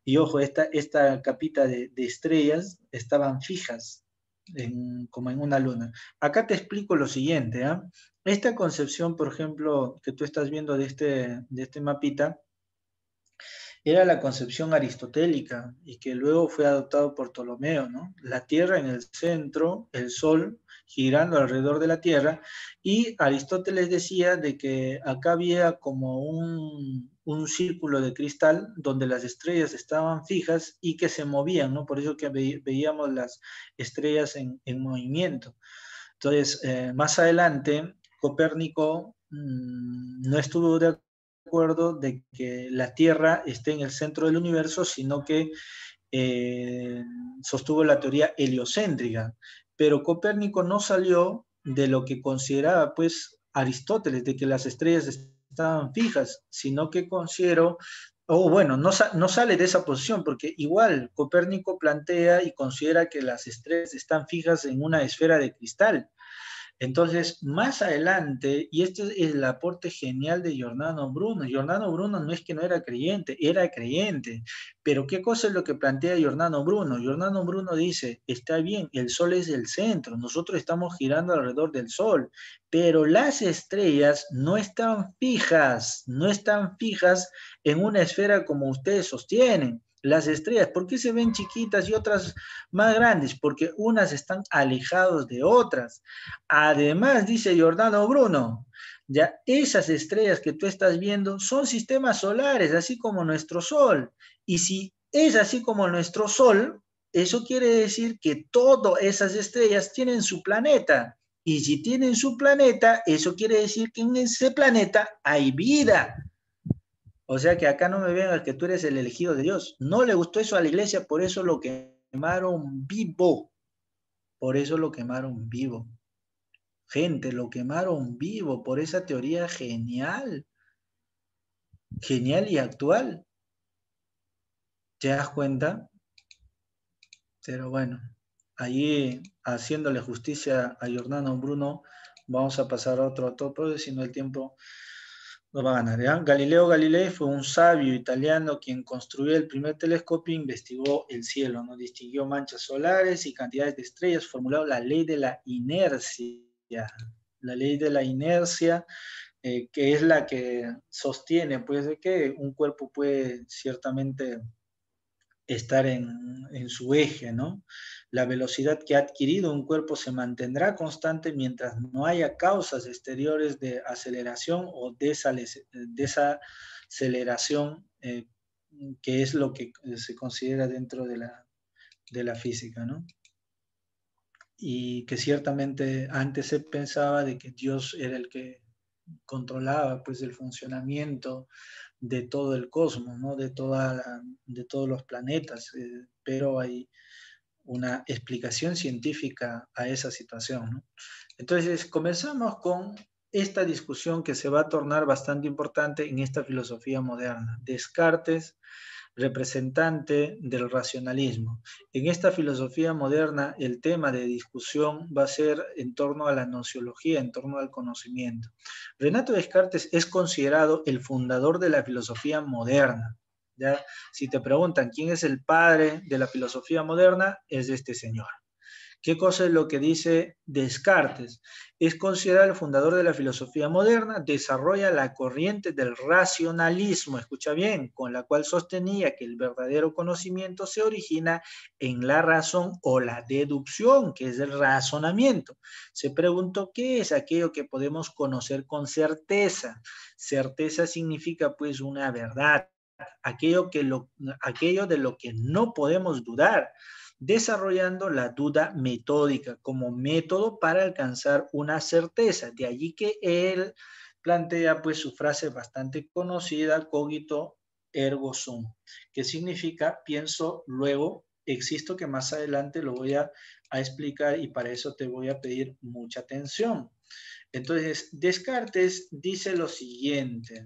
Y ojo, esta capita de estrellas estaban fijas, como en una luna. Acá te explico lo siguiente, ¿ah? Esta concepción, por ejemplo, que tú estás viendo de este mapita, era la concepción aristotélica y que luego fue adoptado por Ptolomeo, ¿no? La Tierra en el centro, el Sol girando alrededor de la Tierra, y Aristóteles decía de que acá había como un círculo de cristal donde las estrellas estaban fijas y que se movían, ¿no? Por eso que veíamos las estrellas en movimiento. Entonces, más adelante, Copérnico no estuvo de acuerdo de que la Tierra esté en el centro del universo, sino que eh, sostuvo la teoría heliocéntrica. Pero Copérnico no salió de lo que consideraba pues Aristóteles, de que las estrellas estaban fijas, sino que consideró, o bueno, no sale de esa posición, porque igual Copérnico plantea y considera que las estrellas están fijas en una esfera de cristal. Entonces, más adelante, y este es el aporte genial de Giordano Bruno. Giordano Bruno no es que no era creyente. Pero ¿qué cosa es lo que plantea Giordano Bruno? Giordano Bruno dice, está bien, el Sol es el centro, nosotros estamos girando alrededor del Sol, pero las estrellas no están fijas en una esfera como ustedes sostienen. Las estrellas, ¿por qué se ven chiquitas y otras más grandes? Porque unas están alejadas de otras. Además, dice Giordano Bruno, ya esas estrellas que tú estás viendo son sistemas solares, así como nuestro Sol. Y si es así como nuestro Sol, eso quiere decir que todas esas estrellas tienen su planeta. Y si tienen su planeta, eso quiere decir que en ese planeta hay vida. O sea que acá no me vengas que tú eres el elegido de Dios. No le gustó eso a la iglesia, por eso lo quemaron vivo. Por eso lo quemaron vivo. Gente, lo quemaron vivo por esa teoría genial, genial y actual. ¿Te das cuenta? Pero bueno, allí haciéndole justicia a Giordano Bruno, vamos a pasar a otro topo, si no el tiempo nos va a ganar. ¿Ya? Galileo Galilei fue un sabio italiano quien construyó el primer telescopio e investigó el cielo, ¿no? Distinguió manchas solares y cantidades de estrellas, formuló la ley de la inercia. La ley de la inercia que es la que sostiene, pues, de que un cuerpo puede ciertamente estar en su eje, ¿no? La velocidad que ha adquirido un cuerpo se mantendrá constante mientras no haya causas exteriores de aceleración o desaceleración, que es lo que se considera dentro de la física, ¿no? Y que ciertamente antes se pensaba de que Dios era el que controlaba pues el funcionamiento de todo el cosmos, ¿no? De todos los planetas, pero hay una explicación científica a esa situación, ¿no? Entonces, comenzamos con esta discusión que se va a tornar bastante importante en esta filosofía moderna. Descartes, representante del racionalismo. En esta filosofía moderna, el tema de discusión va a ser en torno a la nociología, en torno al conocimiento. Renato Descartes es considerado el fundador de la filosofía moderna. ¿Ya? Si te preguntan quién es el padre de la filosofía moderna, es este señor. ¿Qué cosa es lo que dice Descartes? Es considerado el fundador de la filosofía moderna, desarrolla la corriente del racionalismo, escucha bien, con la cual sostenía que el verdadero conocimiento se origina en la razón o la deducción, que es el razonamiento. Se preguntó, ¿qué es aquello que podemos conocer con certeza? Certeza significa pues una verdad, aquello de lo que no podemos dudar, desarrollando la duda metódica como método para alcanzar una certeza. De allí que él plantea pues su frase bastante conocida, cogito ergo sum, que significa pienso, luego existo, que más adelante lo voy a explicar y para eso te voy a pedir mucha atención. Entonces, Descartes dice lo siguiente,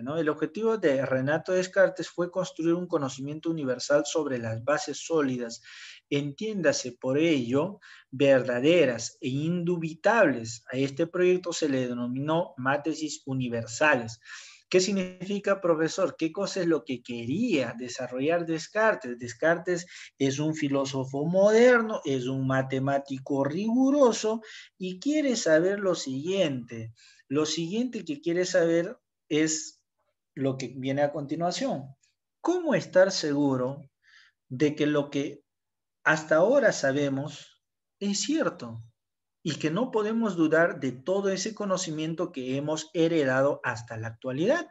¿no? El objetivo de Renato Descartes fue construir un conocimiento universal sobre las bases sólidas, entiéndase por ello, verdaderas e indubitables. A este proyecto se le denominó mátrices universales. ¿Qué significa, profesor? ¿Qué cosa es lo que quería desarrollar Descartes? Descartes es un filósofo moderno, es un matemático riguroso y quiere saber lo siguiente. Lo siguiente que quiere saber es lo que viene a continuación. ¿Cómo estar seguro de que lo que hasta ahora sabemos es cierto? Y que no podemos dudar de todo ese conocimiento que hemos heredado hasta la actualidad. O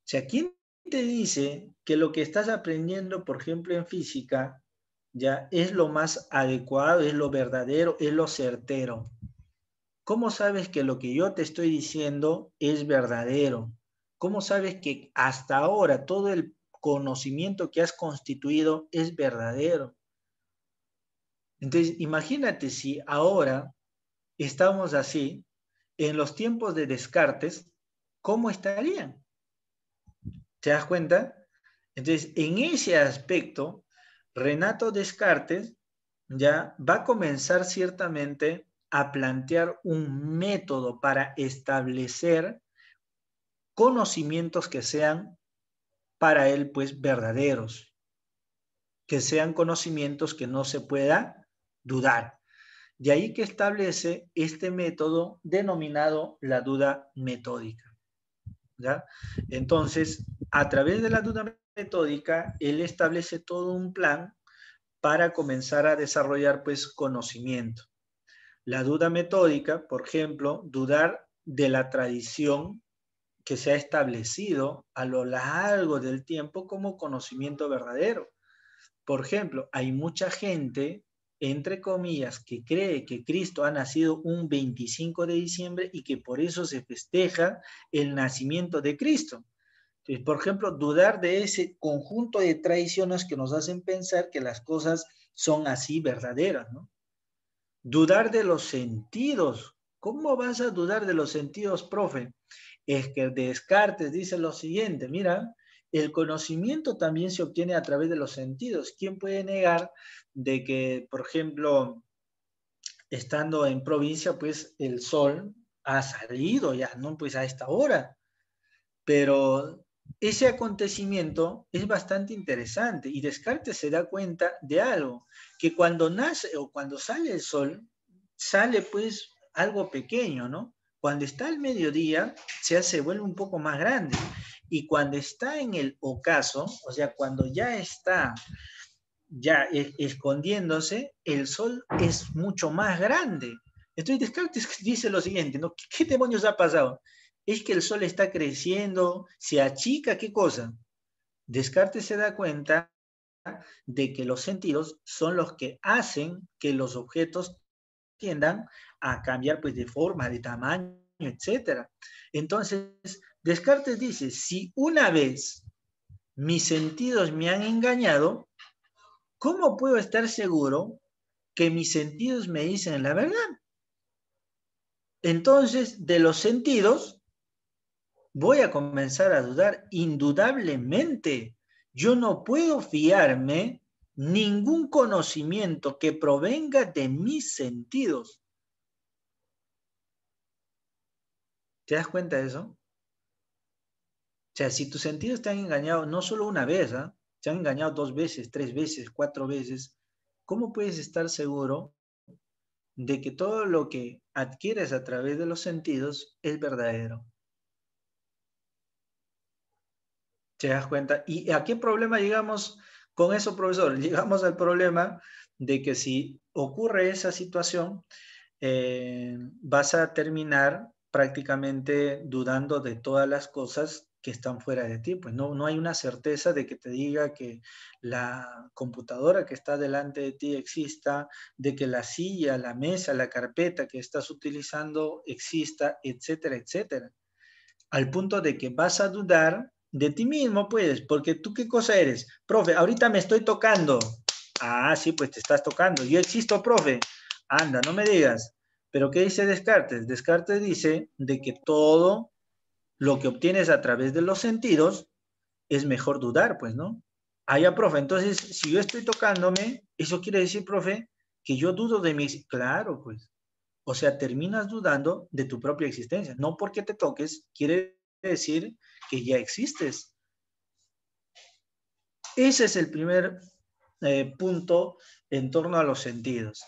sea, ¿quién te dice que lo que estás aprendiendo, por ejemplo, en física, ya es lo más adecuado, es lo verdadero, es lo certero? ¿Cómo sabes que lo que yo te estoy diciendo es verdadero? ¿Cómo sabes que hasta ahora todo el conocimiento que has constituido es verdadero? Entonces, imagínate si ahora estamos así, en los tiempos de Descartes, ¿cómo estarían? ¿Te das cuenta? Entonces, en ese aspecto, Renato Descartes ya va a comenzar ciertamente a plantear un método para establecer conocimientos que sean para él, pues, verdaderos, que sean conocimientos que no se pueda dudar. De ahí que establece este método denominado la duda metódica, ¿ya? Entonces, a través de la duda metódica, él establece todo un plan para comenzar a desarrollar, pues, conocimiento. La duda metódica, por ejemplo, dudar de la tradición que se ha establecido a lo largo del tiempo como conocimiento verdadero. Por ejemplo, hay mucha gente, entre comillas, que cree que Cristo ha nacido un 25 de diciembre y que por eso se festeja el nacimiento de Cristo. Entonces, por ejemplo, dudar de ese conjunto de tradiciones que nos hacen pensar que las cosas son así verdaderas, ¿no? Dudar de los sentidos. ¿Cómo vas a dudar de los sentidos, profe? Es que Descartes dice lo siguiente, mira, el conocimiento también se obtiene a través de los sentidos. ¿Quién puede negar de que, por ejemplo, estando en provincia, pues el sol ha salido ya, ¿no? Pues a esta hora. Pero ese acontecimiento es bastante interesante y Descartes se da cuenta de algo, que cuando nace o cuando sale el sol, sale pues algo pequeño, ¿no? Cuando está al mediodía, vuelve un poco más grande. Y cuando está en el ocaso, o sea, cuando ya está escondiéndose, el sol es mucho más grande. Entonces Descartes dice lo siguiente, ¿no? ¿Qué demonios ha pasado? Es que el sol está creciendo, se achica, ¿qué cosa? Descartes se da cuenta de que los sentidos son los que hacen que los objetos tiendan a cambiar pues de forma, de tamaño, etc. Entonces, Descartes dice, si una vez mis sentidos me han engañado, ¿cómo puedo estar seguro que mis sentidos me dicen la verdad? Entonces, de los sentidos, voy a comenzar a dudar indudablemente. Yo no puedo fiarme ningún conocimiento que provenga de mis sentidos. ¿Te das cuenta de eso? O sea, si tus sentidos te han engañado no solo una vez, ¿eh? Te han engañado 2 veces, 3 veces, 4 veces, ¿cómo puedes estar seguro de que todo lo que adquieres a través de los sentidos es verdadero? ¿Te das cuenta? ¿Y a qué problema llegamos con eso, profesor? Llegamos al problema de que si ocurre esa situación, vas a terminar prácticamente dudando de todas las cosas que están fuera de ti. Pues no hay una certeza de que te diga que la computadora que está delante de ti exista, de que la silla, la mesa, la carpeta que estás utilizando exista, etcétera, etcétera. Al punto de que vas a dudar de ti mismo, pues, porque tú qué cosa eres. Profe, ahorita me estoy tocando. Ah, sí, pues te estás tocando. Yo existo, profe. Anda, no me digas. Pero ¿qué dice Descartes? Descartes dice de que todo lo que obtienes a través de los sentidos es mejor dudar, pues, ¿no? Ah, ya, profe, entonces, si yo estoy tocándome, eso quiere decir, profe, que yo dudo de mi... Claro, pues. O sea, terminas dudando de tu propia existencia. No porque te toques, quiere decir que ya existes. Ese es el primer punto en torno a los sentidos.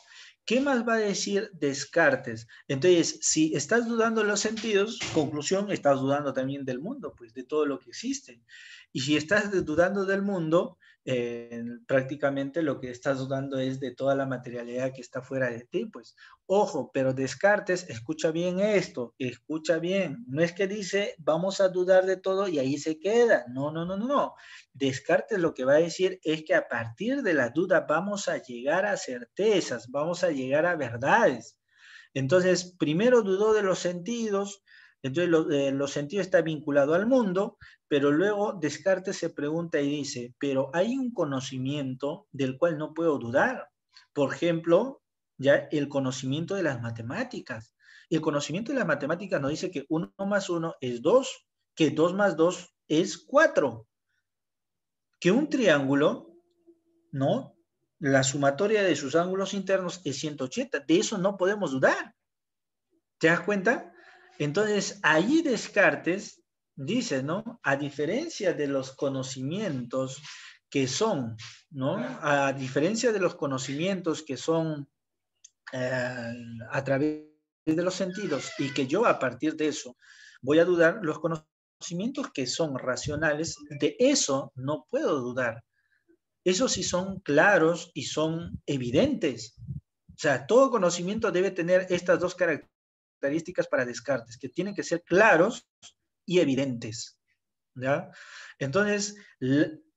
¿Qué más va a decir Descartes? Entonces, si estás dudando de los sentidos, conclusión, estás dudando también del mundo, pues de todo lo que existe. Y si estás dudando del mundo, prácticamente lo que estás dudando es de toda la materialidad que está fuera de ti, pues. Ojo, pero Descartes, escucha bien esto, escucha bien. No es que dice, vamos a dudar de todo y ahí se queda. No, no, no, no, no. Descartes lo que va a decir es que a partir de la duda vamos a llegar a certezas, vamos a llegar a verdades. Entonces, primero dudó de los sentidos, entonces los sentidos está vinculado al mundo, pero luego Descartes se pregunta y dice, pero hay un conocimiento del cual no puedo dudar. Por ejemplo, ya el conocimiento de las matemáticas. El conocimiento de las matemáticas nos dice que 1 más 1 es 2, que 2 más 2 es 4. Que un triángulo, ¿no? La sumatoria de sus ángulos internos es 180. De eso no podemos dudar. ¿Te das cuenta? Entonces, allí Descartes dice, ¿no? A diferencia de los conocimientos que son, ¿no? A diferencia de los conocimientos que son a través de los sentidos y que yo a partir de eso voy a dudar, los conocimientos que son racionales, de eso no puedo dudar. Esos sí son claros y son evidentes. O sea, todo conocimiento debe tener estas dos características para Descartes, que tienen que ser claros y evidentes. ¿Ya? Entonces,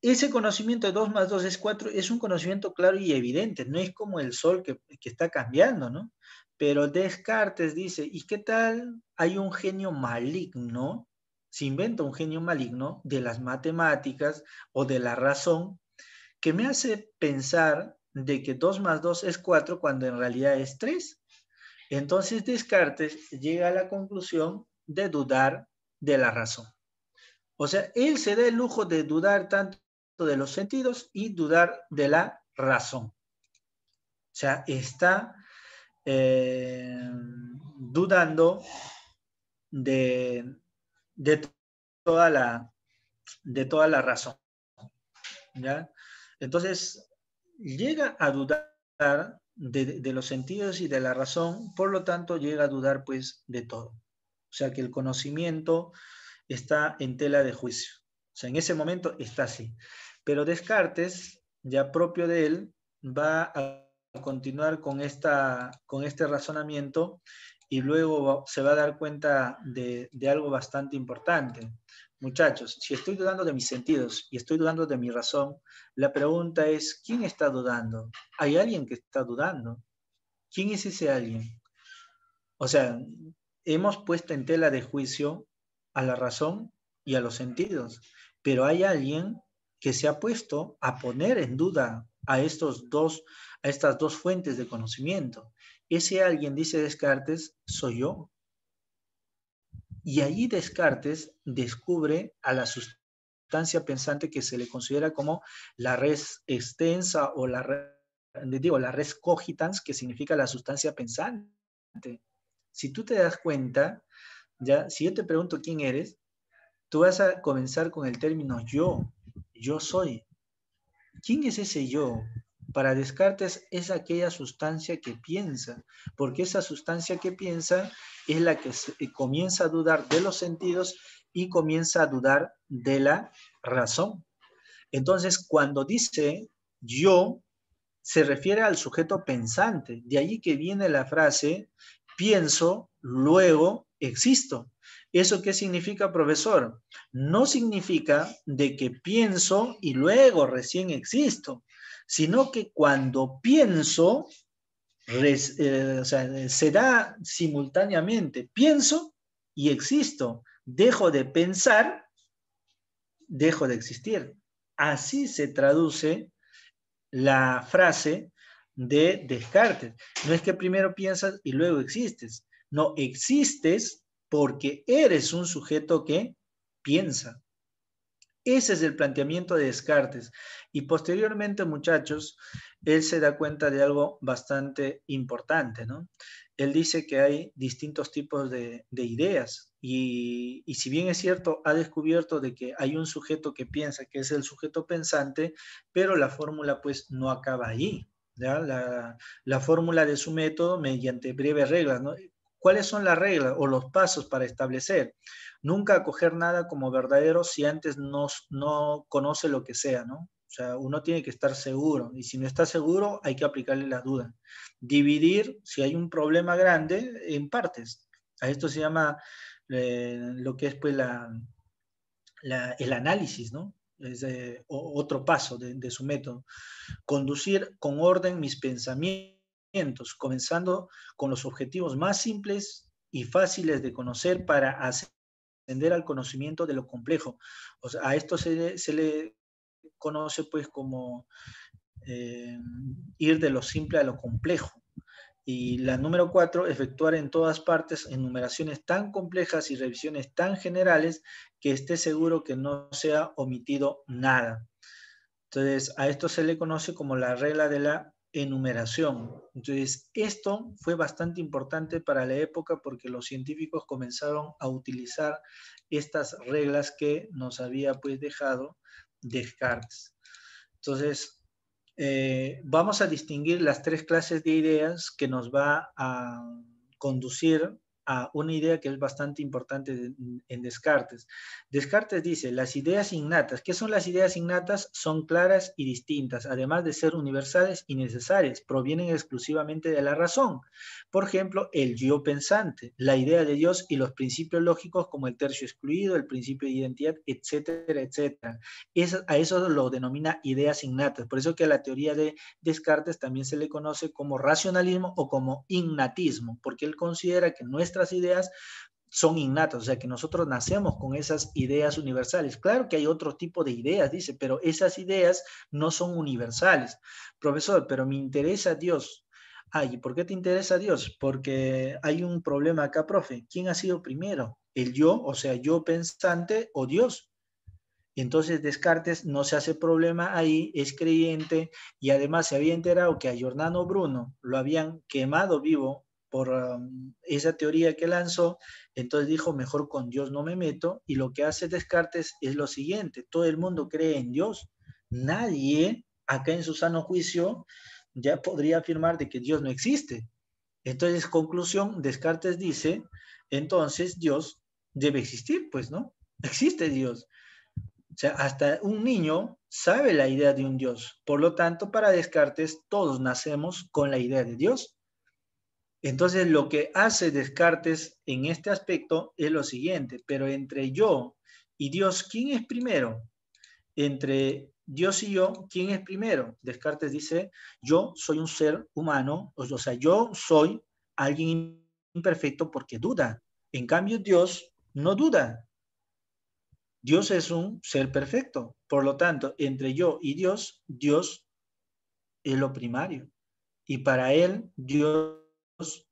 ese conocimiento de 2 más 2 es 4 es un conocimiento claro y evidente, no es como el sol que está cambiando, ¿no? Pero Descartes dice, ¿y qué tal hay un genio maligno? Se inventa un genio maligno de las matemáticas o de la razón que me hace pensar de que 2 más 2 es 4 cuando en realidad es 3. Entonces Descartes llega a la conclusión de dudar de la razón. O sea, él se da el lujo de dudar tanto de los sentidos y dudar de la razón. O sea, está dudando de, de, toda la razón. ¿Ya? Entonces, llega a dudar de los sentidos y de la razón, por lo tanto, llega a dudar pues de todo. O sea, que el conocimiento está en tela de juicio. O sea, en ese momento está así. Pero Descartes, ya propio de él, va a continuar con este razonamiento y luego se va a dar cuenta de algo bastante importante. Muchachos, si estoy dudando de mis sentidos y estoy dudando de mi razón, la pregunta es, ¿quién está dudando? ¿Hay alguien que está dudando? ¿Quién es ese alguien? O sea, hemos puesto en tela de juicio a la razón y a los sentidos, pero hay alguien que se ha puesto a poner en duda a estas dos fuentes de conocimiento. Ese alguien, dice Descartes, soy yo. Y allí Descartes descubre a la sustancia pensante que se le considera como la res extensa o la res cogitans, que significa la sustancia pensante. Si tú te das cuenta, ya, si yo te pregunto quién eres, tú vas a comenzar con el término yo soy. ¿Quién es ese yo? Para Descartes es aquella sustancia que piensa, porque esa sustancia que piensa es la que comienza a dudar de los sentidos y comienza a dudar de la razón. Entonces, cuando dice yo, se refiere al sujeto pensante. De allí que viene la frase, pienso, luego existo. ¿Eso qué significa, profesor? No significa de que pienso y luego recién existo, sino que cuando pienso, o sea, se da simultáneamente. Pienso y existo. Dejo de pensar, dejo de existir. Así se traduce la frase, de Descartes. No es que primero piensas y luego existes. No, existes porque eres un sujeto que piensa. Ese es el planteamiento de Descartes. Y posteriormente, muchachos, él se da cuenta de algo bastante importante, ¿no? Él dice que hay distintos tipos de ideas y si bien es cierto, ha descubierto de que hay un sujeto que piensa, que es el sujeto pensante, pero la fórmula pues no acaba ahí, ¿ya? La fórmula de su método mediante breves reglas, ¿no? ¿Cuáles son las reglas o los pasos para establecer? Nunca acoger nada como verdadero si antes no conoce lo que sea, ¿no? O sea, uno tiene que estar seguro y si no está seguro hay que aplicarle la duda. Dividir, si hay un problema grande, en partes. A esto se llama lo que es pues el análisis, ¿no? Es otro paso de su método. Conducir con orden mis pensamientos, comenzando con los objetivos más simples y fáciles de conocer para ascender al conocimiento de lo complejo. O sea, a esto se le conoce pues como ir de lo simple a lo complejo. Y la número 4, efectuar en todas partes enumeraciones tan complejas y revisiones tan generales que esté seguro que no sea omitido nada. Entonces, a esto se le conoce como la regla de la enumeración. Entonces, esto fue bastante importante para la época porque los científicos comenzaron a utilizar estas reglas que nos había pues dejado Descartes. Entonces, vamos a distinguir las tres clases de ideas que nos va a conducir a una idea que es bastante importante en Descartes. Descartes dice, las ideas innatas. ¿Qué son las ideas innatas? Son claras y distintas, además de ser universales y necesarias, provienen exclusivamente de la razón. Por ejemplo, el yo pensante, la idea de Dios y los principios lógicos como el tercio excluido, el principio de identidad, etcétera, etcétera. A eso lo denomina ideas innatas. Por eso que a la teoría de Descartes también se le conoce como racionalismo o como innatismo, porque él considera que nuestras ideas son innatas, o sea que nosotros nacemos con esas ideas universales. Claro que hay otro tipo de ideas, dice, pero esas ideas no son universales. Profesor, pero me interesa Dios. Ay, ¿y por qué te interesa Dios? Porque hay un problema acá, profe. ¿Quién ha sido primero? ¿El yo, o sea, yo pensante o Dios? Entonces Descartes no se hace problema ahí, es creyente y además se había enterado que a Giordano Bruno lo habían quemado vivo por esa teoría que lanzó, entonces dijo, mejor con Dios no me meto, y lo que hace Descartes es lo siguiente, todo el mundo cree en Dios, nadie acá en su sano juicio ya podría afirmar de que Dios no existe. Entonces, conclusión, Descartes dice, entonces Dios debe existir, pues, ¿no? Existe Dios. O sea, hasta un niño sabe la idea de un Dios. Por lo tanto, para Descartes, todos nacemos con la idea de Dios. Entonces, lo que hace Descartes en este aspecto es lo siguiente, pero entre yo y Dios, ¿quién es primero? Entre Dios y yo, ¿quién es primero? Descartes dice, yo soy un ser humano, o sea, yo soy alguien imperfecto porque duda. En cambio, Dios no duda. Dios es un ser perfecto. Por lo tanto, entre yo y Dios, Dios es lo primario. Y para él, Dios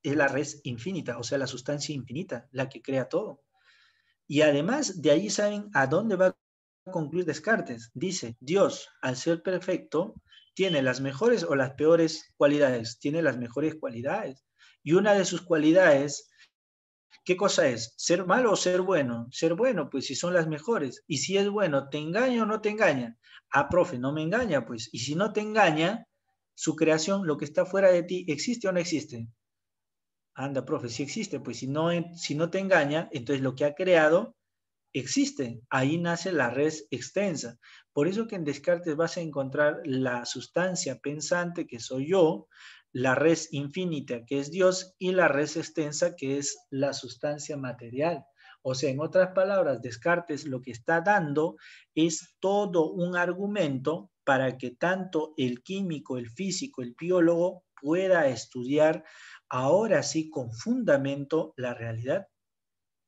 es la res infinita, o sea, la sustancia infinita, la que crea todo. Y además, de ahí saben a dónde va a concluir Descartes. Dice, Dios, al ser perfecto, tiene las mejores o las peores cualidades. Tiene las mejores cualidades. Y una de sus cualidades, ¿qué cosa es? ¿Ser malo o ser bueno? Ser bueno, pues si son las mejores. Y si es bueno, ¿te engaña o no te engaña? Ah, profe, no me engaña, pues. Y si no te engaña, su creación, lo que está fuera de ti, ¿existe o no existe? Anda, profe, sí existe, pues si no te engaña, entonces lo que ha creado existe. Ahí nace la res extensa. Por eso que en Descartes vas a encontrar la sustancia pensante, que soy yo, la res infinita, que es Dios, y la res extensa, que es la sustancia material. O sea, en otras palabras, Descartes lo que está dando es todo un argumento para que tanto el químico, el físico, el biólogo pueda estudiar ahora sí con fundamento la realidad.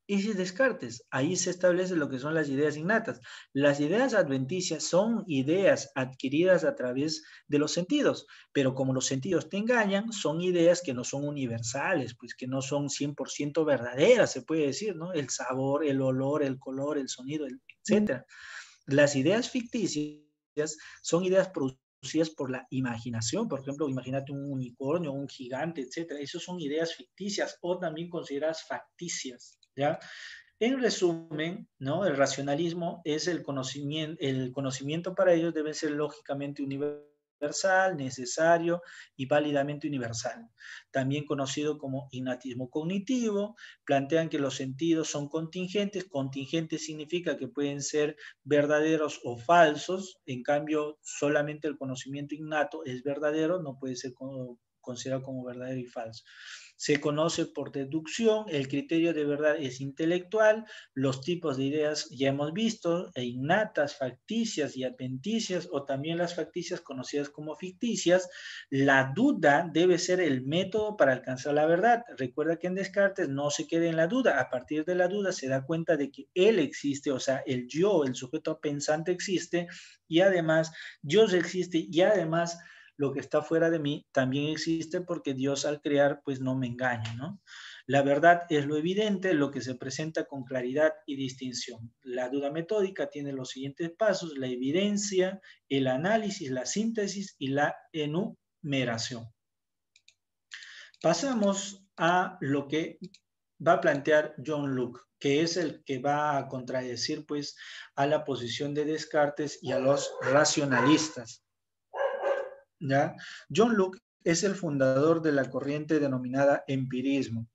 Ese es Descartes. Ahí se establece lo que son las ideas innatas. Las ideas adventicias son ideas adquiridas a través de los sentidos, pero como los sentidos te engañan, son ideas que no son universales, pues que no son 100% verdaderas, se puede decir, ¿no? El sabor, el olor, el color, el sonido, etc. Las ideas ficticias son ideas producidas por la imaginación. Por ejemplo, imagínate un unicornio, un gigante, etcétera. Esas son ideas ficticias o también consideradas facticias, ¿ya? En resumen, ¿no? El racionalismo es el conocimiento para ellos debe ser lógicamente universal, necesario y válidamente universal. También conocido como innatismo cognitivo, plantean que los sentidos son contingentes. Contingente significa que pueden ser verdaderos o falsos, en cambio solamente el conocimiento innato es verdadero, no puede ser considerado como verdadero y falso. Se conoce por deducción, el criterio de verdad es intelectual, los tipos de ideas ya hemos visto, innatas, facticias y adventicias, o también las facticias conocidas como ficticias. La duda debe ser el método para alcanzar la verdad. Recuerda que en Descartes no se queda en la duda, a partir de la duda se da cuenta de que él existe, o sea, el yo, el sujeto pensante existe, y además Dios existe, y además lo que está fuera de mí también existe porque Dios al crear pues no me engaña, ¿no? La verdad es lo evidente, lo que se presenta con claridad y distinción. La duda metódica tiene los siguientes pasos: la evidencia, el análisis, la síntesis y la enumeración. Pasamos a lo que va a plantear John Locke, que es el que va a contradecir pues a la posición de Descartes y a los racionalistas. ¿Ya? John Locke es el fundador de la corriente denominada empirismo.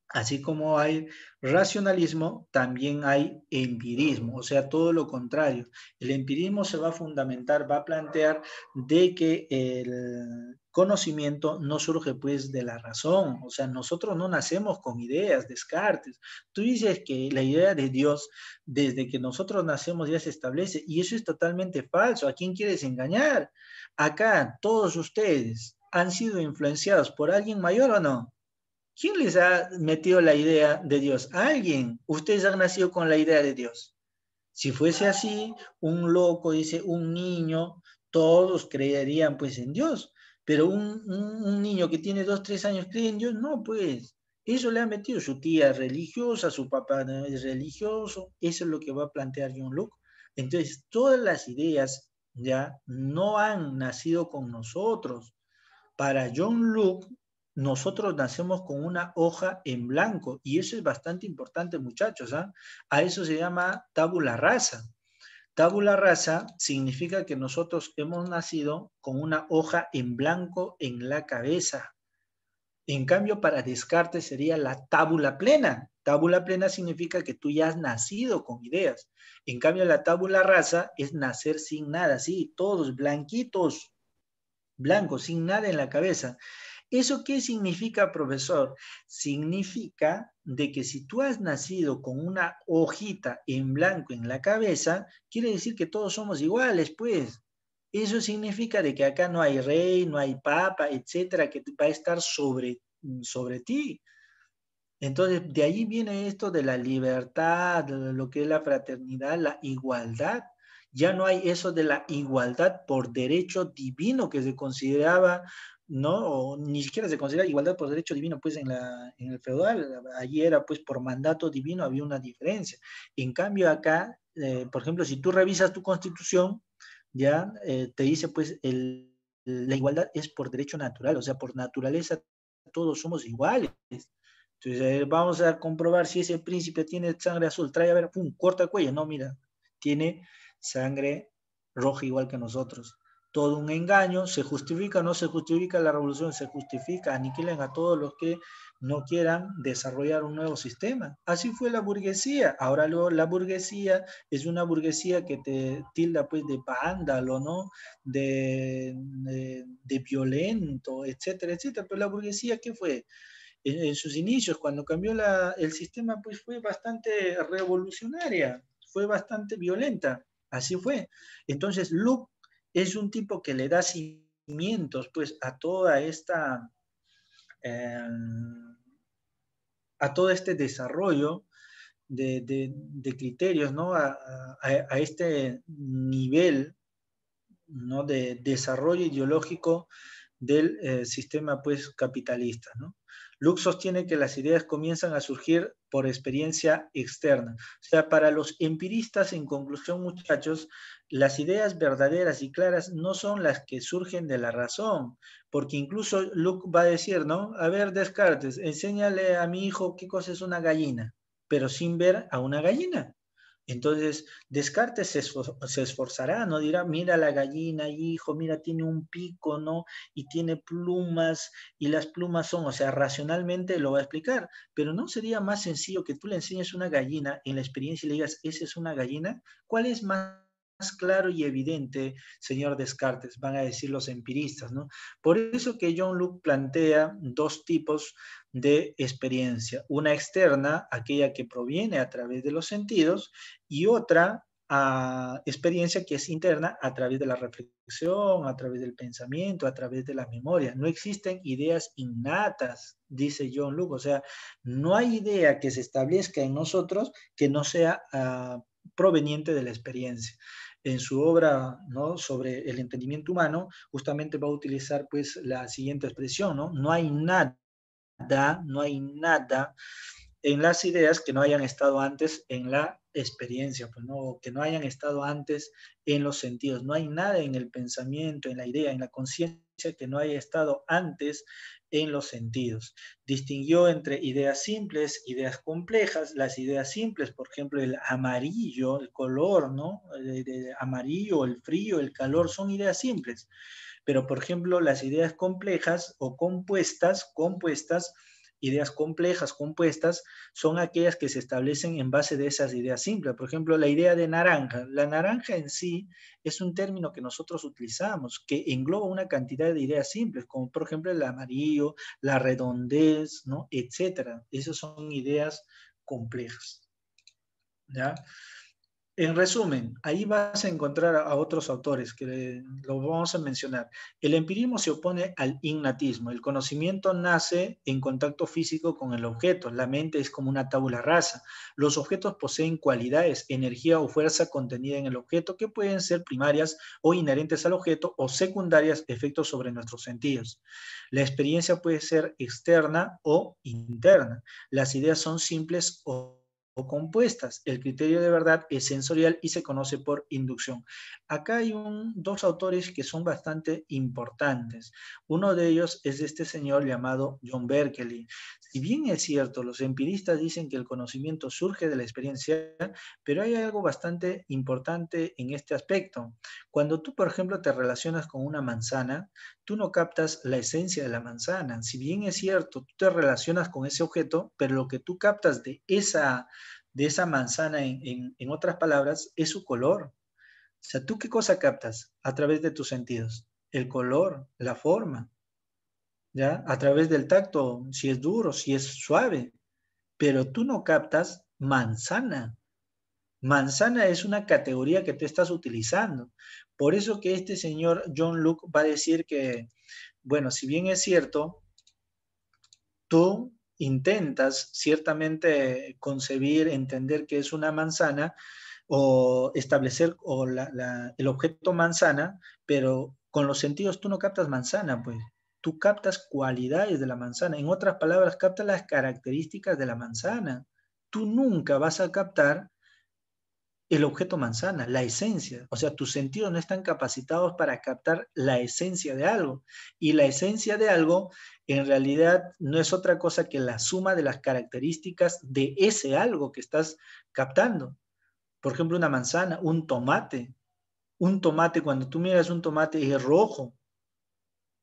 Así como hay racionalismo, también hay empirismo, o sea, todo lo contrario. El empirismo se va a fundamentar, va a plantear de que el conocimiento no surge pues de la razón, o sea, nosotros no nacemos con ideas, Descartes. Tú dices que la idea de Dios desde que nosotros nacemos ya se establece y eso es totalmente falso. ¿A quién quieres engañar? Acá todos ustedes han sido influenciados por alguien mayor o no. ¿Quién les ha metido la idea de Dios? ¿Alguien? Ustedes han nacido con la idea de Dios. Si fuese así, un loco, dice, un niño, todos creerían pues en Dios. Pero un niño que tiene 2, 3 años cree en Dios, no, pues. Eso le ha metido su tía religiosa, su papá es religioso. Eso es lo que va a plantear John Locke. Entonces, todas las ideas ya no han nacido con nosotros. Para John Locke, nosotros nacemos con una hoja en blanco y eso es bastante importante, muchachos. ¿Ah? A eso se llama tabula rasa. Tabula rasa significa que nosotros hemos nacido con una hoja en blanco en la cabeza. En cambio, para Descartes sería la tábula plena. Tábula plena significa que tú ya has nacido con ideas. En cambio, la tabula rasa es nacer sin nada, sí, todos blanquitos, blancos, sin nada en la cabeza. ¿Eso qué significa, profesor? Significa de que si tú has nacido con una hojita en blanco en la cabeza, quiere decir que todos somos iguales, pues. Eso significa de que acá no hay rey, no hay papa, etcétera, que va a estar sobre ti. Entonces, de ahí viene esto de la libertad, de lo que es la fraternidad, la igualdad. Ya no hay eso de la igualdad por derecho divino que se consideraba, ¿no? O ni siquiera se considera igualdad por derecho divino, pues en el feudal, allí era pues por mandato divino, había una diferencia. En cambio acá, por ejemplo, si tú revisas tu constitución, ya te dice pues la igualdad es por derecho natural, o sea, por naturaleza todos somos iguales. Entonces, vamos a comprobar si ese príncipe tiene sangre azul. Trae a ver, pum, corta el cuello. No, mira, tiene sangre roja igual que nosotros. Todo un engaño. ¿Se justifica o no se justifica la revolución? Se justifica. Aniquilan a todos los que no quieran desarrollar un nuevo sistema. Así fue la burguesía. Ahora la burguesía es una burguesía que te tilda pues de vándalo, ¿no? De violento, etcétera, etcétera. Pero la burguesía, ¿qué fue? En sus inicios, cuando cambió el sistema, pues fue bastante revolucionaria, fue bastante violenta, así fue. Entonces, Luke es un tipo que le da cimientos, pues, eh, a todo este desarrollo de criterios, ¿no? A este nivel, ¿no? De desarrollo ideológico del sistema pues capitalista, ¿no? Lux sostiene que las ideas comienzan a surgir por experiencia externa. O sea, para los empiristas, en conclusión, muchachos, las ideas verdaderas y claras no son las que surgen de la razón, porque incluso Lux va a decir, ¿no? A ver, Descartes, enséñale a mi hijo qué cosa es una gallina, pero sin ver a una gallina. Entonces, Descartes se esforzará, ¿no? Dirá, mira la gallina, hijo, mira, tiene un pico, ¿no? Y tiene plumas, y las plumas son, o sea, racionalmente lo va a explicar, pero ¿no sería más sencillo que tú le enseñes una gallina en la experiencia y le digas, ¿esa es una gallina? ¿Cuál es más claro y evidente, señor Descartes? Van a decir los empiristas, ¿no? Por eso que John Locke plantea dos tipos de experiencia, una externa, aquella que proviene a través de los sentidos, y otra experiencia que es interna a través de la reflexión, a través del pensamiento, a través de la memoria. No existen ideas innatas, dice John Locke, o sea, no hay idea que se establezca en nosotros que no sea proveniente de la experiencia. En su obra, ¿no? Sobre el entendimiento humano, justamente va a utilizar pues la siguiente expresión, ¿no? No hay nada en las ideas que no hayan estado antes en la experiencia, pues no, que no hayan estado antes en los sentidos. No hay nada en el pensamiento, en la idea, en la conciencia que no haya estado antes en los sentidos. Distinguió entre ideas simples, ideas complejas. Las ideas simples, por ejemplo, el amarillo, el color, ¿no? De amarillo, el frío, el calor, son ideas simples. Pero, por ejemplo, las ideas complejas o compuestas, ideas complejas, compuestas, son aquellas que se establecen en base de esas ideas simples. Por ejemplo, la idea de naranja. La naranja en sí es un término que nosotros utilizamos, que engloba una cantidad de ideas simples, como por ejemplo el amarillo, la redondez, ¿no? Etcétera. Esas son ideas complejas, ¿ya? En resumen, ahí vas a encontrar a otros autores que lo vamos a mencionar. El empirismo se opone al innatismo. El conocimiento nace en contacto físico con el objeto. La mente es como una tabula rasa. Los objetos poseen cualidades, energía o fuerza contenida en el objeto que pueden ser primarias o inherentes al objeto o secundarias efectos sobre nuestros sentidos. La experiencia puede ser externa o interna. Las ideas son simples o compuestas. El criterio de verdad es sensorial y se conoce por inducción. Acá hay dos autores que son bastante importantes. Uno de ellos es este señor llamado John Berkeley. Si bien es cierto, los empiristas dicen que el conocimiento surge de la experiencia, pero hay algo bastante importante en este aspecto. Cuando tú, por ejemplo, te relacionas con una manzana, tú no captas la esencia de la manzana. Si bien es cierto, tú te relacionas con ese objeto, pero lo que tú captas de esa manzana, en otras palabras, es su color. O sea, ¿tú qué cosa captas a través de tus sentidos? El color, la forma, ¿ya? A través del tacto, si es duro, si es suave, pero tú no captas manzana. Manzana es una categoría que tú estás utilizando. Por eso que este señor John Locke va a decir que, bueno, si bien es cierto, tú intentas ciertamente concebir, entender que es una manzana o establecer o el objeto manzana, pero con los sentidos tú no captas manzana, pues tú captas cualidades de la manzana. En otras palabras, captas las características de la manzana. Tú nunca vas a captar el objeto manzana, la esencia. O sea, tus sentidos no están capacitados para captar la esencia de algo. Y la esencia de algo en realidad no es otra cosa que la suma de las características de ese algo que estás captando. Por ejemplo, una manzana, un tomate. Un tomate, cuando tú miras un tomate es rojo,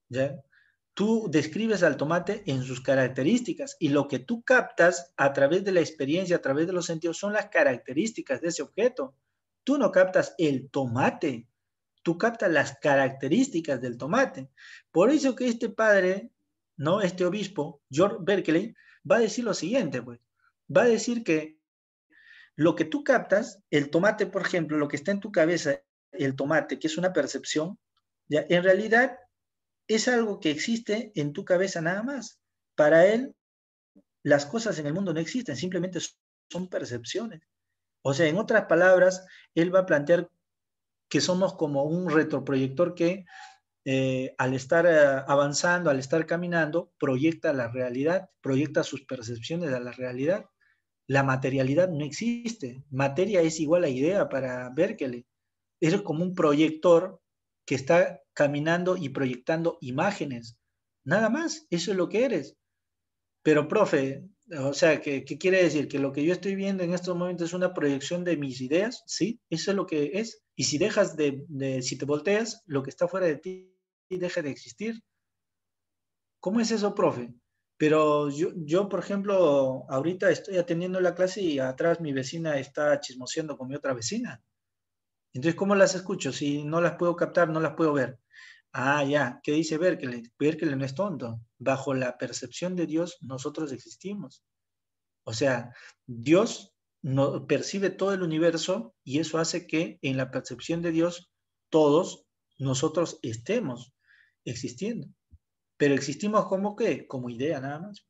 ¿ya? Tú describes al tomate en sus características y lo que tú captas a través de la experiencia, a través de los sentidos, son las características de ese objeto. Tú no captas el tomate, tú captas las características del tomate. Por eso que este padre, ¿no? Este obispo, George Berkeley, va a decir lo siguiente, pues. Va a decir que lo que tú captas, el tomate, por ejemplo, lo que está en tu cabeza, el tomate, que es una percepción, ¿ya? En realidad es algo que existe en tu cabeza nada más. Para él, las cosas en el mundo no existen, simplemente son percepciones. O sea, en otras palabras, él va a plantear que somos como un retroproyector que al estar avanzando, al estar caminando, proyecta la realidad, proyecta sus percepciones a la realidad. La materialidad no existe. Materia es igual a idea para Berkeley. Es como un proyector que está caminando y proyectando imágenes. Nada más, eso es lo que eres. Pero, profe, o sea, ¿qué quiere decir? Que lo que yo estoy viendo en estos momentos es una proyección de mis ideas, ¿sí? Eso es lo que es. Y si dejas si te volteas, lo que está fuera de ti deja de existir. ¿Cómo es eso, profe? Pero yo, por ejemplo, ahorita estoy atendiendo la clase y atrás mi vecina está chismoseando con mi otra vecina. Entonces, ¿cómo las escucho? Si no las puedo captar, no las puedo ver. Ah, ya. ¿Qué dice Berkeley? Berkeley no es tonto. Bajo la percepción de Dios, nosotros existimos. O sea, Dios no, percibe todo el universo y eso hace que en la percepción de Dios todos nosotros estemos existiendo. Pero existimos como qué? Como idea nada más.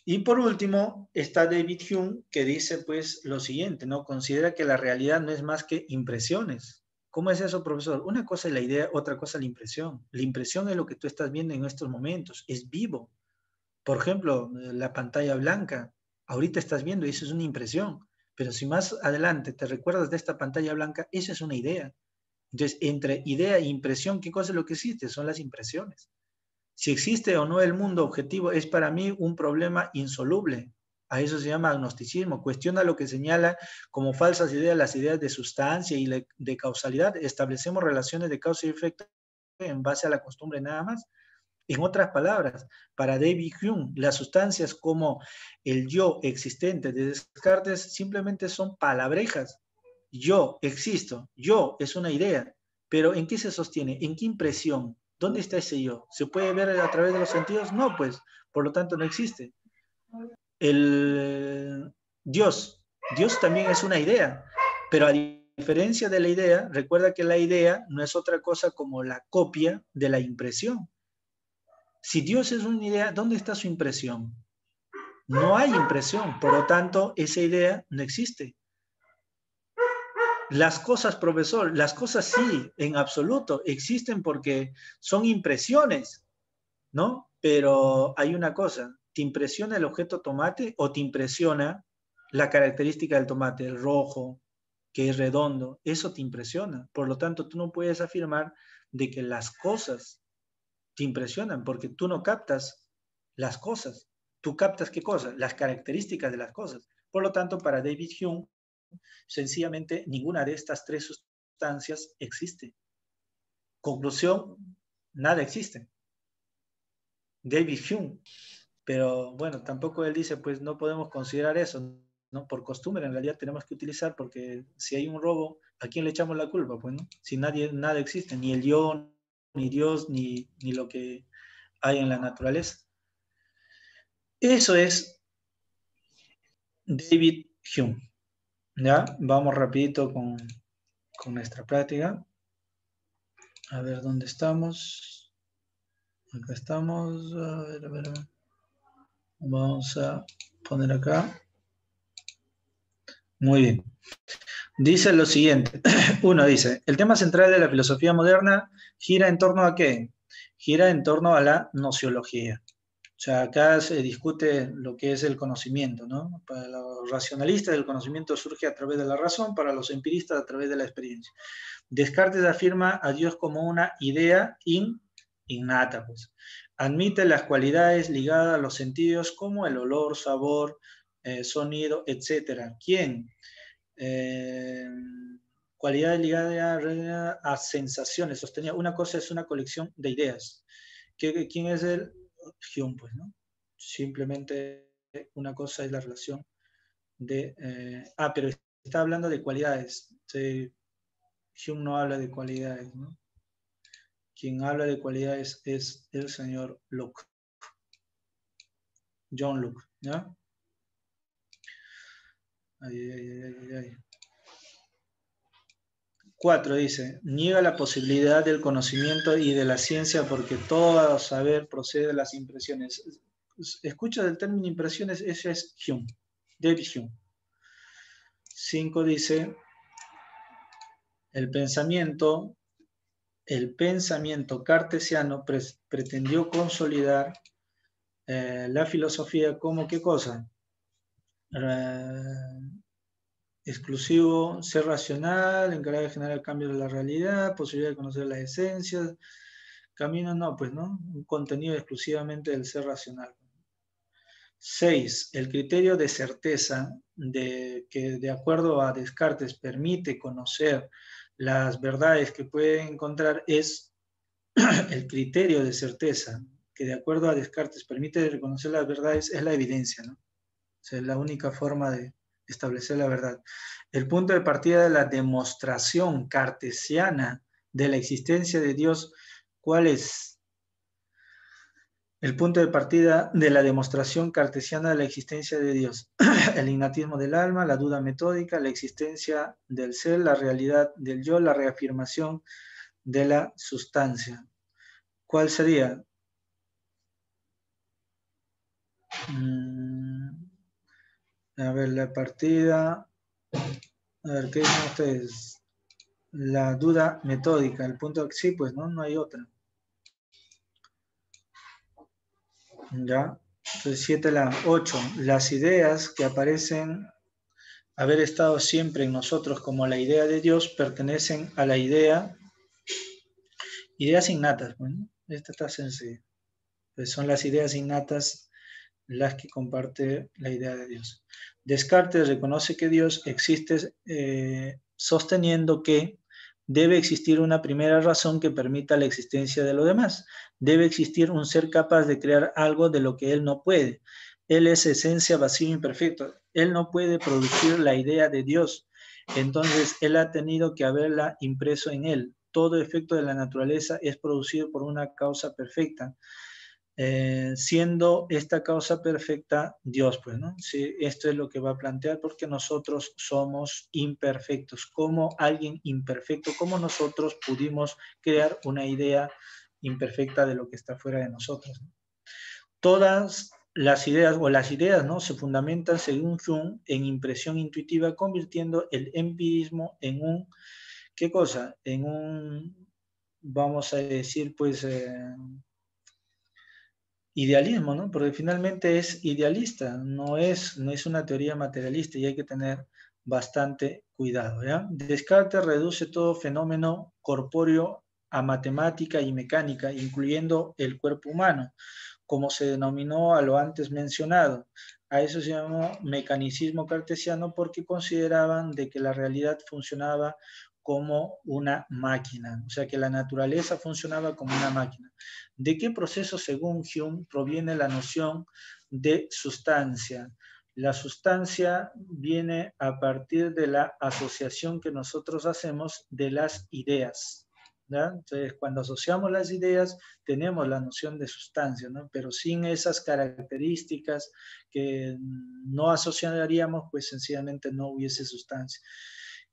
Y por último está David Hume que dice pues lo siguiente, ¿no? Considera que la realidad no es más que impresiones. ¿Cómo es eso, profesor? Una cosa es la idea, otra cosa es la impresión. La impresión es lo que tú estás viendo en estos momentos, es vivo. Por ejemplo, la pantalla blanca, ahorita estás viendo y eso es una impresión, pero si más adelante te recuerdas de esta pantalla blanca, esa es una idea. Entonces, entre idea e impresión, ¿qué cosa es lo que existe? Son las impresiones. Si existe o no el mundo objetivo es para mí un problema insoluble. A eso se llama agnosticismo. Cuestiona lo que señala como falsas ideas las ideas de sustancia y de causalidad. Establecemos relaciones de causa y efecto en base a la costumbre nada más. En otras palabras, para David Hume, las sustancias como el yo existente de Descartes simplemente son palabrejas. Yo existo, yo es una idea, pero ¿en qué se sostiene? ¿En qué impresión? ¿Dónde está ese yo? ¿Se puede ver a través de los sentidos? No, pues, por lo tanto no existe. El Dios también es una idea, pero a diferencia de la idea, recuerda que la idea no es otra cosa como la copia de la impresión. Si Dios es una idea, ¿dónde está su impresión? No hay impresión, por lo tanto, esa idea no existe. Las cosas, profesor, las cosas sí, en absoluto, existen porque son impresiones, ¿no? Pero hay una cosa, ¿te impresiona el objeto tomate o te impresiona la característica del tomate, el rojo, que es redondo? Eso te impresiona. Por lo tanto, tú no puedes afirmar de que las cosas te impresionan porque tú no captas las cosas. ¿Tú captas qué cosas? Las características de las cosas. Por lo tanto, para David Hume, sencillamente ninguna de estas tres sustancias existe. Conclusión, nada existe. David Hume. Pero bueno, tampoco él dice, pues no podemos considerar eso, ¿no? Por costumbre en realidad tenemos que utilizar, porque si hay un robo, ¿a quién le echamos la culpa? Pues no, si nada existe, ni el yo, ni Dios, ni lo que hay en la naturaleza. Eso es David Hume. ¿Ya? Vamos rapidito con nuestra práctica. A ver, ¿dónde estamos? Acá estamos. A ver. Vamos a poner acá. Muy bien. Dice lo siguiente. Uno dice, el tema central de la filosofía moderna gira en torno a ¿qué? Gira en torno a la nociología. O sea, acá se discute lo que es el conocimiento, ¿no? Para los racionalistas el conocimiento surge a través de la razón, para los empiristas a través de la experiencia. Descartes afirma a Dios como una idea innata, pues. Admite las cualidades ligadas a los sentidos como el olor, sabor, sonido, etc. ¿Quién? Cualidades ligadas a sensaciones. Sostenía, una cosa es una colección de ideas. ¿Quién es el Hume? Pues, ¿no? Simplemente una cosa es la relación de... pero está hablando de cualidades. Hume no habla de cualidades, ¿no? Quien habla de cualidades es el señor Locke. John Locke, ¿ya? Ay. 4 dice, niega la posibilidad del conocimiento y de la ciencia porque todo saber procede de las impresiones. Escucha del término impresiones, ese es Hume. David Hume. 5 dice, el pensamiento cartesiano pretendió consolidar la filosofía como ¿qué cosa? Exclusivo, ser racional, encargado de generar cambios de la realidad, posibilidad de conocer las esencias, camino no, pues no, un contenido exclusivamente del ser racional. 6. El criterio de certeza que de acuerdo a Descartes permite conocer las verdades que puede encontrar es el criterio de certeza que de acuerdo a Descartes permite reconocer las verdades es la evidencia, ¿no? O sea, es la única forma de establecer la verdad. El punto de partida de la demostración cartesiana de la existencia de Dios, ¿cuál es? El punto de partida de la demostración cartesiana de la existencia de Dios. El innatismo del alma, la duda metódica, la existencia del ser, la realidad del yo, la reafirmación de la sustancia. ¿Cuál sería? A ver, la partida. A ver, ¿qué dicen ustedes? La duda metódica, el punto que sí, pues no hay otra. Ya. Entonces, 7, 8. Las ideas que aparecen haber estado siempre en nosotros como la idea de Dios pertenecen a la ideas innatas. Bueno, esta está sencilla. Pues son las ideas innatas las que comparte la idea de Dios. Descartes reconoce que Dios existe sosteniendo que debe existir una primera razón que permita la existencia de lo demás. Debe existir un ser capaz de crear algo de lo que él no puede. Él es esencia, vacío, imperfecto. Él no puede producir la idea de Dios. Entonces, él ha tenido que haberla impreso en él. Todo efecto de la naturaleza es producido por una causa perfecta. Siendo esta causa perfecta Dios, pues, ¿no? Sí, esto es lo que va a plantear porque nosotros somos imperfectos. ¿Cómo alguien imperfecto, como nosotros pudimos crear una idea imperfecta de lo que está fuera de nosotros? Todas las ideas, ¿no? Se fundamentan, según Hume, en impresión intuitiva, convirtiendo el empirismo en un, ¿qué cosa? En un, vamos a decir, pues, idealismo, ¿no? Porque finalmente es idealista, no es una teoría materialista y hay que tener bastante cuidado, ¿ya? Descartes reduce todo fenómeno corpóreo a matemática y mecánica, incluyendo el cuerpo humano, como se denominó a lo antes mencionado. A eso se llamó mecanicismo cartesiano porque consideraban de que la realidad funcionaba como una máquina, o sea que la naturaleza funcionaba como una máquina. ¿De qué proceso, según Hume, proviene la noción de sustancia? La sustancia viene a partir de la asociación que nosotros hacemos de las ideas, ¿ya? Entonces, cuando asociamos las ideas, tenemos la noción de sustancia, ¿no? Pero sin esas características que no asociaríamos, pues sencillamente no hubiese sustancia.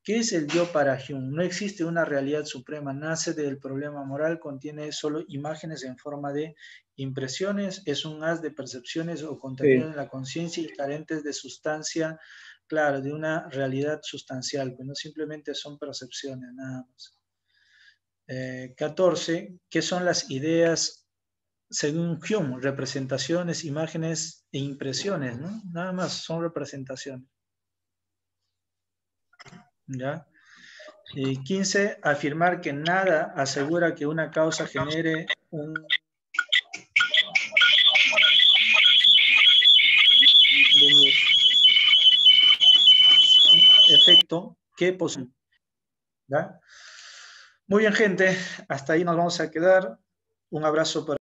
¿Qué es el yo para Hume? No existe una realidad suprema, nace del problema moral, contiene solo imágenes en forma de impresiones, es un haz de percepciones o contenido en la conciencia y carentes de sustancia, claro, de una realidad sustancial, pues no simplemente son percepciones, nada más. 14. ¿Qué son las ideas según Hume? Representaciones, imágenes e impresiones, ¿no? Nada más son representaciones. ¿Ya? Y 15, afirmar que nada asegura que una causa genere un efecto que posee. ¿Ya? Muy bien, gente, hasta ahí nos vamos a quedar. Un abrazo para